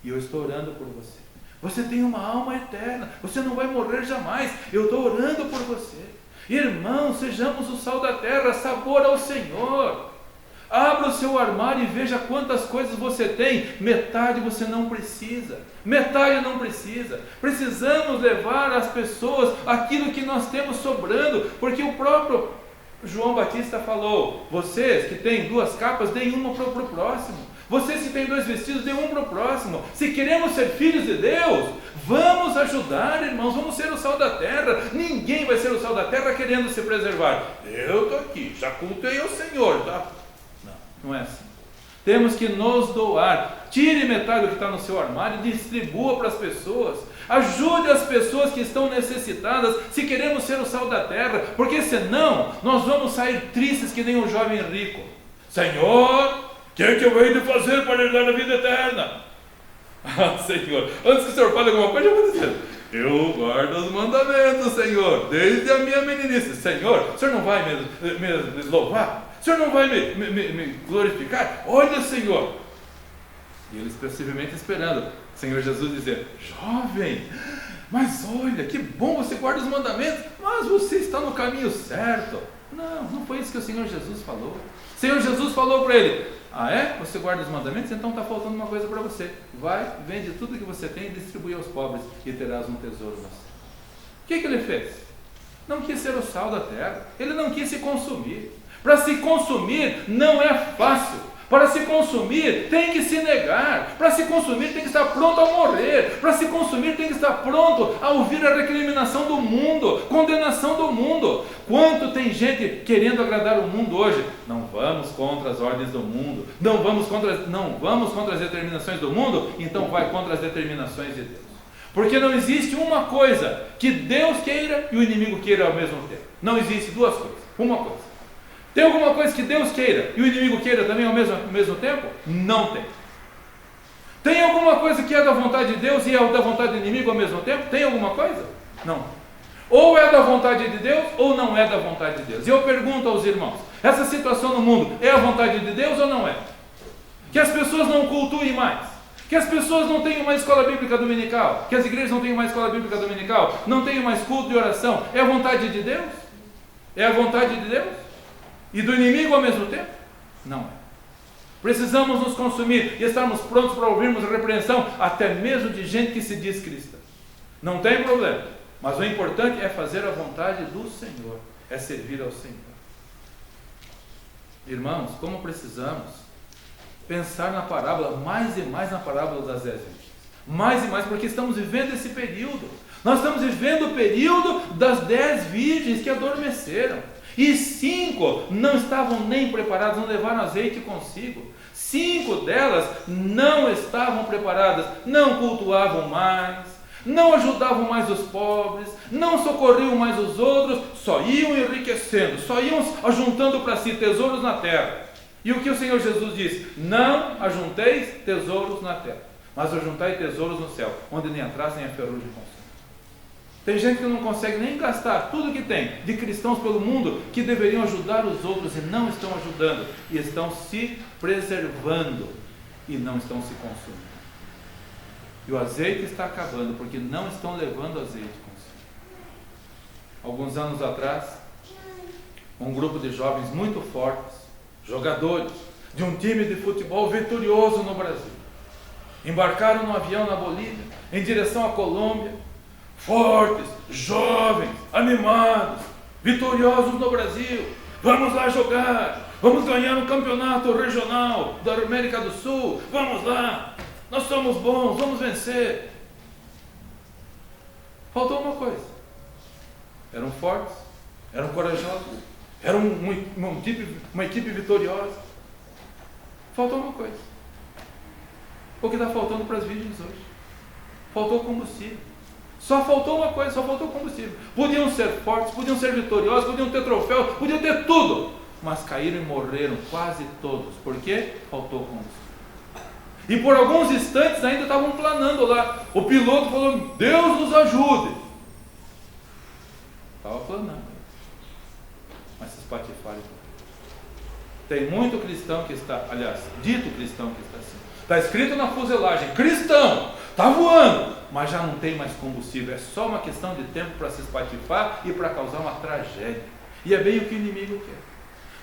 e eu estou orando por você. Você tem uma alma eterna, você não vai morrer jamais, eu estou orando por você. Irmãos, sejamos o sal da terra, sabor ao Senhor. Abra o seu armário e veja quantas coisas você tem. Metade você não precisa. Metade não precisa. Precisamos levar às pessoas aquilo que nós temos sobrando, porque o próprio João Batista falou, vocês que têm 2 capas, deem uma para o próximo. Vocês que têm 2 vestidos, deem um para o próximo. Se queremos ser filhos de Deus, vamos ajudar, irmãos, vamos ser o sal da terra. Ninguém vai ser o sal da terra querendo se preservar. Eu estou aqui, já cultuei ao Senhor, tá? Não é assim. Temos que nos doar. Tire metade do que está no seu armário e distribua para as pessoas. Ajude as pessoas que estão necessitadas, se queremos ser o sal da terra, porque senão nós vamos sair tristes que nem um jovem rico. Senhor, o que eu venho de fazer para herdar a vida eterna? Ah, Senhor, antes que o Senhor fale alguma coisa, eu vou dizer, eu guardo os mandamentos, Senhor, desde a minha meninice. Senhor, o Senhor não vai me louvar? O Senhor não vai me glorificar? Olha, Senhor. E eles possivelmente esperando o Senhor Jesus dizer, jovem, mas olha, que bom, você guarda os mandamentos, mas você está no caminho certo. Não foi isso que o Senhor Jesus falou. O Senhor Jesus falou para ele, ah é? Você guarda os mandamentos? Então está faltando uma coisa para você. Vai, vende tudo que você tem e distribui aos pobres e terás um tesouro no céu. O que ele fez? Não quis ser o sal da terra. Ele não quis se consumir. Para se consumir não é fácil. Para se consumir, tem que se negar. Para se consumir, tem que estar pronto a morrer. Para se consumir, tem que estar pronto a ouvir a recriminação do mundo, condenação do mundo. Quanto tem gente querendo agradar o mundo hoje? Não vamos contra as ordens do mundo, não vamos contra as determinações do mundo, então vai contra as determinações de Deus. Porque não existe uma coisa que Deus queira e o inimigo queira ao mesmo tempo. Não existe duas coisas, uma coisa. Tem alguma coisa que Deus queira e o inimigo queira também ao mesmo tempo? Não tem. Tem alguma coisa que é da vontade de Deus e é da vontade do inimigo ao mesmo tempo? Tem alguma coisa? Não. Ou é da vontade de Deus ou não é da vontade de Deus. E eu pergunto aos irmãos, essa situação no mundo é a vontade de Deus ou não é? Que as pessoas não cultuem mais, que as pessoas não tenham mais escola bíblica dominical, que as igrejas não tenham mais escola bíblica dominical, não tenham mais culto de oração, é a vontade de Deus? É a vontade de Deus? E do inimigo ao mesmo tempo? Não é. Precisamos nos consumir e estarmos prontos para ouvirmos a repreensão, até mesmo de gente que se diz cristã. Não tem problema, mas o importante é fazer a vontade do Senhor, é servir ao Senhor. Irmãos, como precisamos pensar na parábola, mais e mais na parábola das 10 virgens. Mais e mais, porque estamos vivendo esse período. Nós estamos vivendo o período das 10 virgens que adormeceram. E 5 não estavam nem preparadas, não levaram azeite consigo. 5 delas não estavam preparadas, não cultuavam mais, não ajudavam mais os pobres, não socorriam mais os outros, só iam enriquecendo, só iam ajuntando para si tesouros na terra. E o que o Senhor Jesus diz? Não ajunteis tesouros na terra, mas ajuntai tesouros no céu, onde nem a traça nem a ferrugem consome. Tem gente que não consegue nem gastar tudo que tem de cristãos pelo mundo que deveriam ajudar os outros e não estão ajudando, e estão se preservando e não estão se consumindo. E o azeite está acabando porque não estão levando azeite consigo. Alguns anos atrás, um grupo de jovens muito fortes, jogadores de um time de futebol vitorioso no Brasil, embarcaram no avião na Bolívia em direção à Colômbia. Fortes, jovens, animados, vitoriosos no Brasil. Vamos lá jogar, vamos ganhar um campeonato regional da América do Sul, vamos lá, nós somos bons, vamos vencer. Faltou uma coisa: eram fortes, eram corajosos, eram uma equipe vitoriosa. Faltou uma coisa. O que está faltando para as virgens hoje? Faltou combustível. Só faltou uma coisa, só faltou combustível. Podiam ser fortes, podiam ser vitoriosos, podiam ter troféu, podiam ter tudo, mas caíram e morreram quase todos. Por quê? Faltou combustível. E por alguns instantes ainda estavam planando lá. O piloto falou: Deus nos ajude. Estava planando, mas se espatifaram. Tem muito cristão que está, aliás, dito cristão que está assim. Está escrito na fuselagem: cristão, está voando, mas já não tem mais combustível. É só uma questão de tempo para se espatifar e para causar uma tragédia. E é bem o que o inimigo quer.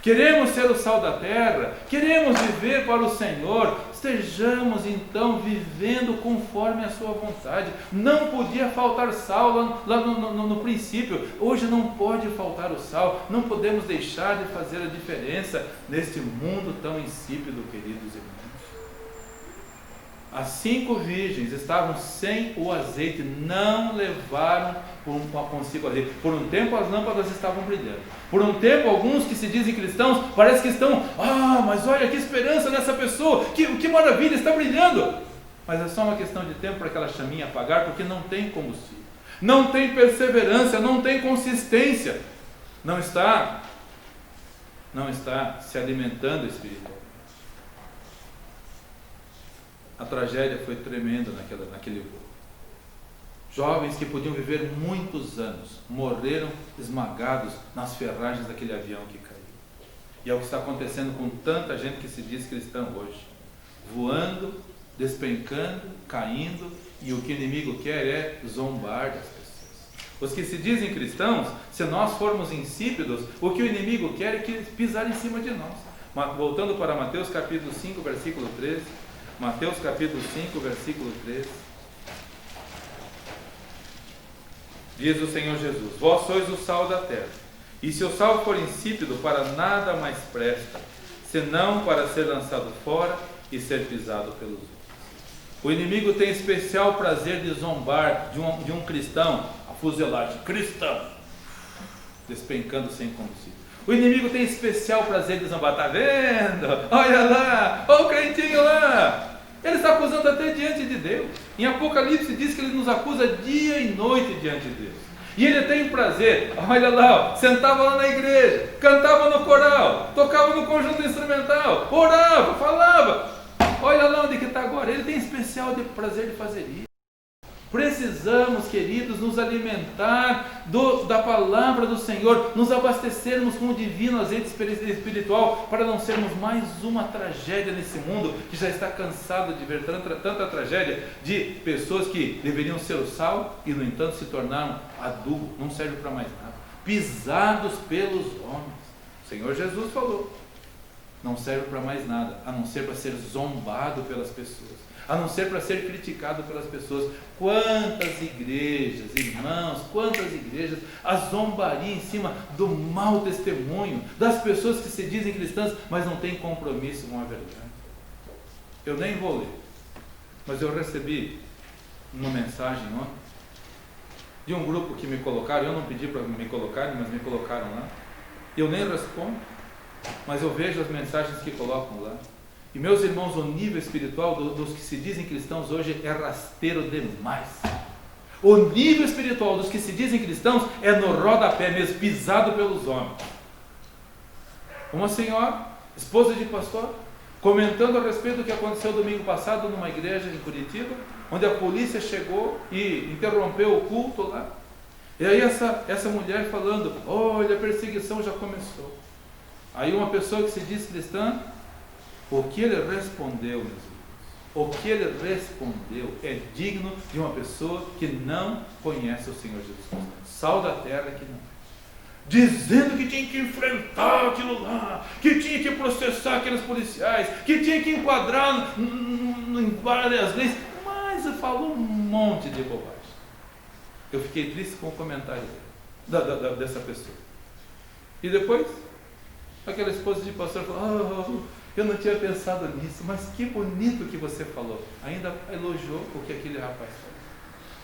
Queremos ser o sal da terra, queremos viver para o Senhor, estejamos então vivendo conforme a sua vontade. Não podia faltar sal lá no princípio, hoje não pode faltar o sal, não podemos deixar de fazer a diferença neste mundo tão insípido, queridos irmãos. As 5 virgens estavam sem o azeite, não levaram consigo azeite. Por um tempo as lâmpadas estavam brilhando. Por um tempo alguns que se dizem cristãos parece que estão: mas olha que esperança nessa pessoa, que maravilha, está brilhando. Mas é só uma questão de tempo para aquela chaminha apagar, porque não tem combustível, não tem perseverança, não tem consistência, não está se alimentando espiritualmente. A tragédia foi tremenda naquele voo. Jovens que podiam viver muitos anos morreram esmagados nas ferragens daquele avião que caiu. E é o que está acontecendo com tanta gente que se diz cristão hoje, voando, despencando, caindo, e o que o inimigo quer é zombar das pessoas. Os que se dizem cristãos, se nós formos insípidos, o que o inimigo quer é que pisar em cima de nós. Voltando para Mateus capítulo 5, versículo 13. Mateus capítulo 5, versículo 13. Diz o Senhor Jesus: Vós sois o sal da terra, e se o sal for insípido, para nada mais presta, senão para ser lançado fora e ser pisado pelos homens. O inimigo tem especial prazer de zombar de um cristão, a fuselagem cristã, despencando sem combustível. O inimigo tem especial prazer de zombar. Está vendo? Olha lá, olha o crentinho lá. Ele está acusando até diante de Deus. Em Apocalipse diz que ele nos acusa dia e noite diante de Deus. E ele tem prazer, olha lá, ó, sentava lá na igreja, cantava no coral, tocava no conjunto instrumental, orava, falava. Olha lá onde que está agora. Ele tem especial prazer de fazer isso. Precisamos, queridos, nos alimentar da palavra do Senhor, nos abastecermos com o divino azeite espiritual, para não sermos mais uma tragédia nesse mundo que já está cansado de ver tanta tragédia de pessoas que deveriam ser o sal e, no entanto, se tornaram adubo, não serve para mais nada, pisados pelos homens. O Senhor Jesus falou, não serve para mais nada, a não ser para ser zombado pelas pessoas, a não ser para ser criticado pelas pessoas. Quantas igrejas, irmãos, quantas igrejas, a zombaria em cima do mau testemunho das pessoas que se dizem cristãs, mas não têm compromisso com a verdade. Eu nem vou ler, mas eu recebi uma mensagem ontem de um grupo que me colocaram. Eu não pedi para me colocarem, mas me colocaram lá. Eu nem respondo, mas eu vejo as mensagens que colocam lá. E, meus irmãos, o nível espiritual dos que se dizem cristãos hoje é rasteiro demais. O nível espiritual dos que se dizem cristãos é no rodapé mesmo, pisado pelos homens. Uma senhora, esposa de pastor, comentando a respeito do que aconteceu domingo passado numa igreja em Curitiba, onde a polícia chegou e interrompeu o culto lá. E aí essa mulher falando, olha, a perseguição já começou. Aí uma pessoa que se diz cristã, o que ele respondeu, meus irmãos, o que ele respondeu é digno de uma pessoa que não conhece o Senhor Jesus Cristo, sal da terra que não é. Dizendo que tinha que enfrentar aquilo lá, que tinha que processar aqueles policiais, que tinha que enquadrar em várias leis, mas falou um monte de bobagem. Eu fiquei triste com o comentário dessa pessoa. E depois, aquela esposa de pastor falou, eu não tinha pensado nisso, mas que bonito que você falou. Ainda elogiou o que aquele rapaz falou.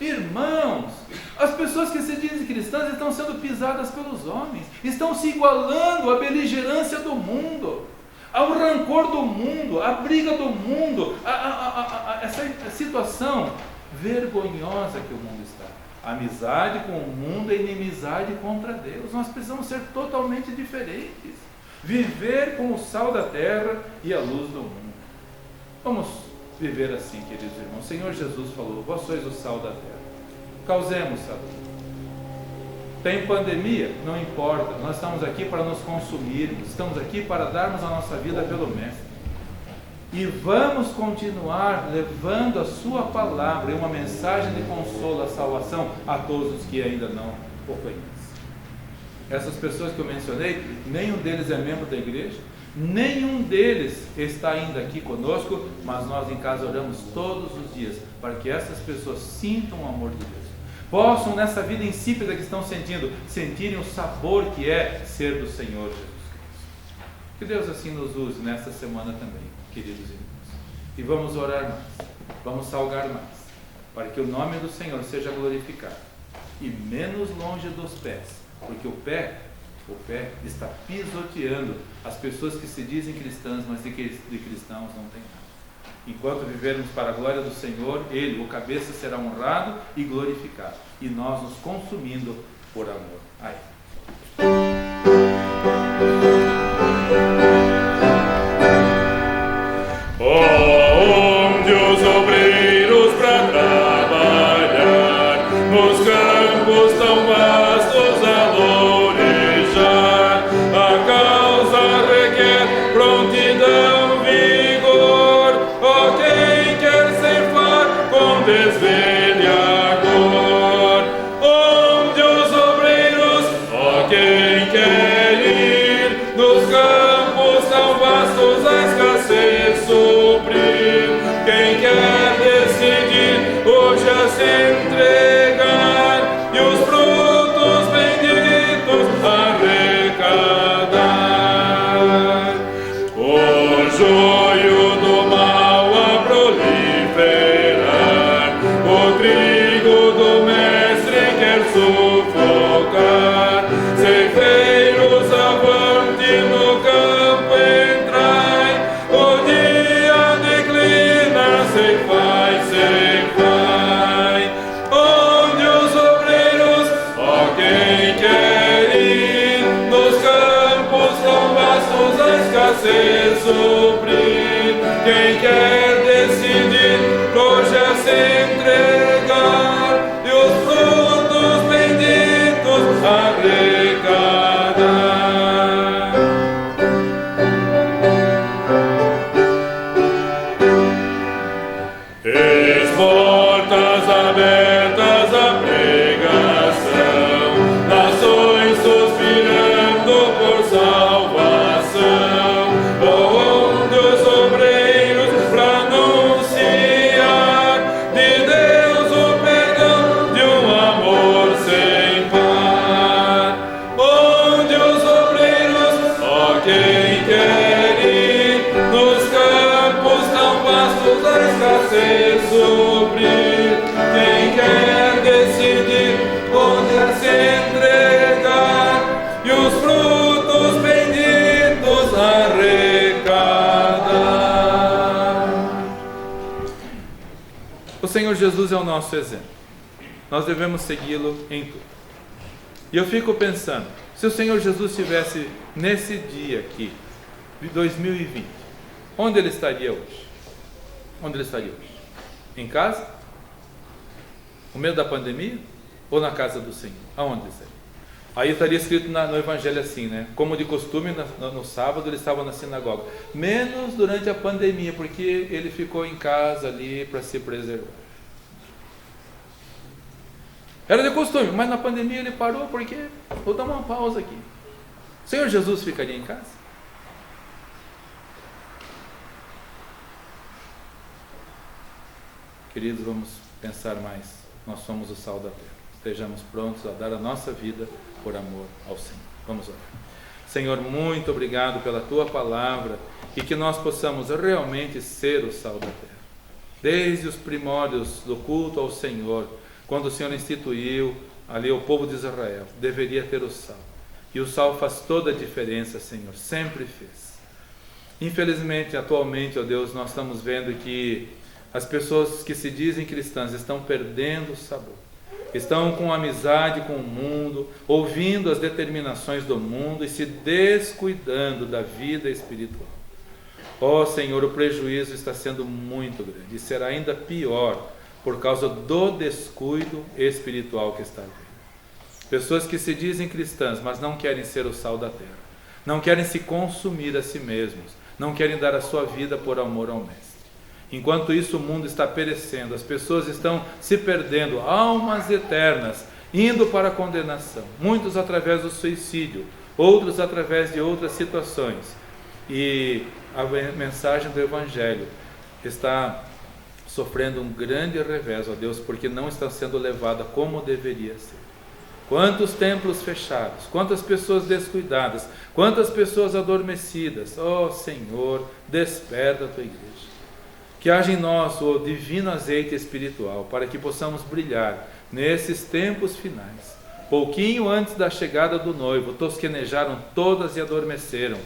Irmãos, as pessoas que se dizem cristãs estão sendo pisadas pelos homens, estão se igualando à beligerância do mundo, ao rancor do mundo, à briga do mundo, a essa situação vergonhosa que o mundo está. Amizade com o mundo é inimizade contra Deus. Nós precisamos ser totalmente diferentes. Viver com o sal da terra e a luz do mundo. Vamos viver assim, queridos irmãos. O Senhor Jesus falou, vós sois o sal da terra. Causemos sabor. Tem pandemia? Não importa. Nós estamos aqui para nos consumirmos. Estamos aqui para darmos a nossa vida pelo Mestre. E vamos continuar levando a sua palavra e uma mensagem de consolo, a salvação a todos os que ainda não o conhecem. Essas pessoas que eu mencionei, nenhum deles é membro da igreja, nenhum deles está ainda aqui conosco, mas nós em casa oramos todos os dias para que essas pessoas sintam o amor de Deus, possam nessa vida insípida que estão sentirem o sabor que é ser do Senhor Jesus Cristo. Que Deus assim nos use nesta semana também, queridos irmãos, e vamos orar mais, vamos salgar mais, para que o nome do Senhor seja glorificado, e menos longe dos pés, porque o pé está pisoteando as pessoas que se dizem cristãs, mas de cristãos não tem nada. Enquanto vivermos para a glória do Senhor, Ele, o cabeça, será honrado e glorificado, e nós nos consumindo por amor a Ele. Onde os obreiros para trabalhar nos campos tão vastos a lourejar, a causa requer prontidão, vigor. Ó quem quer ceifar com desvelhador, onde os obreiros, ó quem quer ir suprir. Quem quer decidir hoje a se entregar e os frutos benditos arrecadar. Eis portas abertas à pregação, nações suspirando por salvação, onde os obreiros pra anunciar de Deus o perdão de um amor sem par. Onde os obreiros, ó quem quer ir, nos campos tão vastos da escassez suprir. Quem quer decidir onde a se entregar e os frutos benditos arrecadar. O Senhor Jesus é o nosso exemplo. Nós devemos segui-lo em tudo. E eu fico pensando, se o Senhor Jesus estivesse nesse dia aqui, de 2020, onde Ele estaria hoje? Onde Ele estaria hoje? Em casa? No meio da pandemia? Ou na casa do Senhor? Aonde Ele estaria? Aí estaria escrito no Evangelho assim, né? Como de costume, no sábado Ele estava na sinagoga. Menos durante a pandemia, porque Ele ficou em casa ali para se preservar. Era de costume, mas na pandemia Ele parou porque... Vou dar uma pausa aqui. O Senhor Jesus ficaria em casa? Queridos, vamos pensar mais. Nós somos o sal da terra. Estejamos prontos a dar a nossa vida por amor ao Senhor. Vamos orar. Senhor, muito obrigado pela Tua palavra e que nós possamos realmente ser o sal da terra. Desde os primórdios do culto ao Senhor, quando o Senhor instituiu ali o povo de Israel, deveria ter o sal. E o sal faz toda a diferença, Senhor, sempre fez. Infelizmente, atualmente, ó Deus, nós estamos vendo que as pessoas que se dizem cristãs estão perdendo o sabor. Estão com amizade com o mundo, ouvindo as determinações do mundo e se descuidando da vida espiritual. Ó Senhor, o prejuízo está sendo muito grande e será ainda pior por causa do descuido espiritual que está havendo. Pessoas que se dizem cristãs, mas não querem ser o sal da terra, não querem se consumir a si mesmos, não querem dar a sua vida por amor ao Mestre. Enquanto isso, o mundo está perecendo, as pessoas estão se perdendo, almas eternas, indo para a condenação, muitos através do suicídio, outros através de outras situações. E a mensagem do Evangelho está sofrendo um grande revés, ó Deus, porque não está sendo levada como deveria ser. Quantos templos fechados, quantas pessoas descuidadas, quantas pessoas adormecidas. Ó Senhor, desperta a Tua igreja. Que haja em nós o divino azeite espiritual, para que possamos brilhar nesses tempos finais. Pouquinho antes da chegada do noivo, tosquenejaram todas e adormeceram.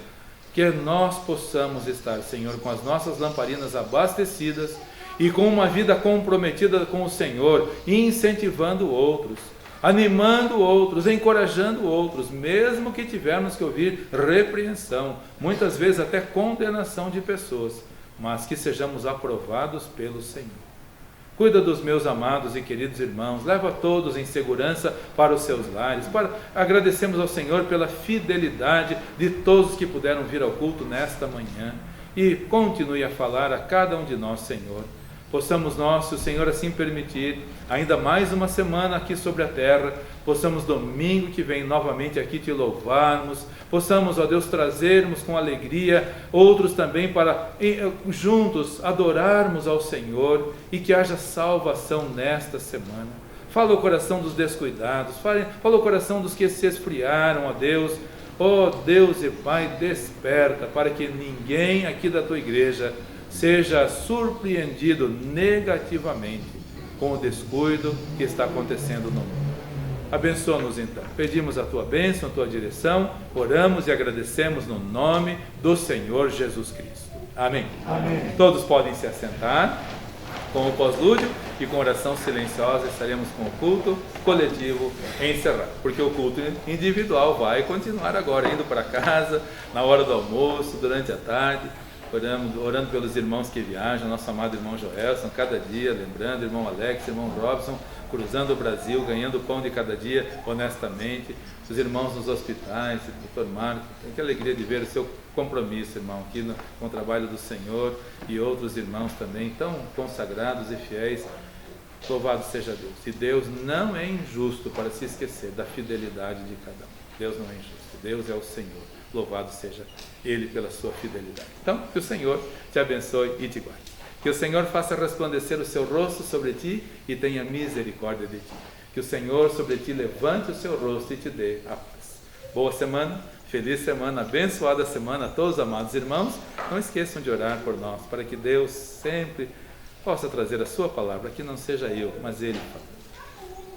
Que nós possamos estar, Senhor, com as nossas lamparinas abastecidas e com uma vida comprometida com o Senhor, incentivando outros, animando outros, encorajando outros, mesmo que tivermos que ouvir repreensão, muitas vezes até condenação de pessoas, mas que sejamos aprovados pelo Senhor. Cuida dos meus amados e queridos irmãos, leva todos em segurança para os seus lares. Agradecemos ao Senhor pela fidelidade de todos que puderam vir ao culto nesta manhã e continue a falar a cada um de nós, Senhor. Possamos nós, se o Senhor assim permitir, ainda mais uma semana aqui sobre a terra, possamos domingo que vem novamente aqui te louvarmos, possamos, ó Deus, trazermos com alegria outros também para juntos adorarmos ao Senhor e que haja salvação nesta semana. Fala o coração dos descuidados, fala o coração dos que se esfriaram, ó Deus. Ó Deus e Pai, desperta para que ninguém aqui da Tua igreja seja surpreendido negativamente com o descuido que está acontecendo no mundo. Abençoa-nos então. Pedimos a Tua bênção, a Tua direção, oramos e agradecemos no nome do Senhor Jesus Cristo. Amém. Amém. Todos podem se assentar. Com o pós-lúdio e com oração silenciosa estaremos com o culto coletivo encerrado, porque o culto individual vai continuar agora, indo para casa, na hora do almoço, durante a tarde. orando pelos irmãos que viajam, nosso amado irmão Joelson, cada dia, lembrando, irmão Alex, irmão Robson, cruzando o Brasil, ganhando o pão de cada dia, honestamente, os irmãos nos hospitais, o Dr. Marco, que alegria de ver o seu compromisso, irmão, aqui com o trabalho do Senhor, e outros irmãos também, tão consagrados e fiéis. Louvado seja Deus. E Deus não é injusto para se esquecer da fidelidade de cada um. Deus não é injusto, Deus é o Senhor. Louvado seja Ele pela sua fidelidade. Então, que o Senhor te abençoe e te guarde. Que o Senhor faça resplandecer o seu rosto sobre ti e tenha misericórdia de ti. Que o Senhor sobre ti levante o seu rosto e te dê a paz. Boa semana, feliz semana, abençoada semana a todos, amados irmãos. Não esqueçam de orar por nós, para que Deus sempre possa trazer a sua palavra, que não seja eu, mas Ele falando.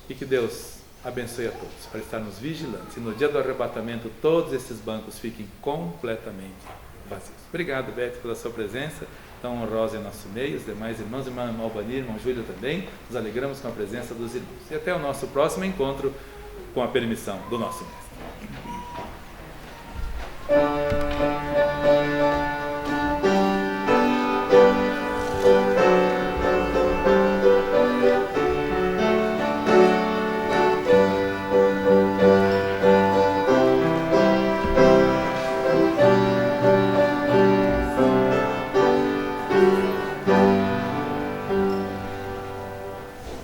E que Deus abençoe a todos, para estarmos vigilantes. E no dia do arrebatamento, todos esses bancos fiquem completamente vazios. Obrigado, Beth, pela sua presença tão honrosa em nosso meio. Os demais irmãos, irmã Albani, irmão Júlio também, nos alegramos com a presença dos irmãos. E até o nosso próximo encontro, com a permissão do nosso Mestre.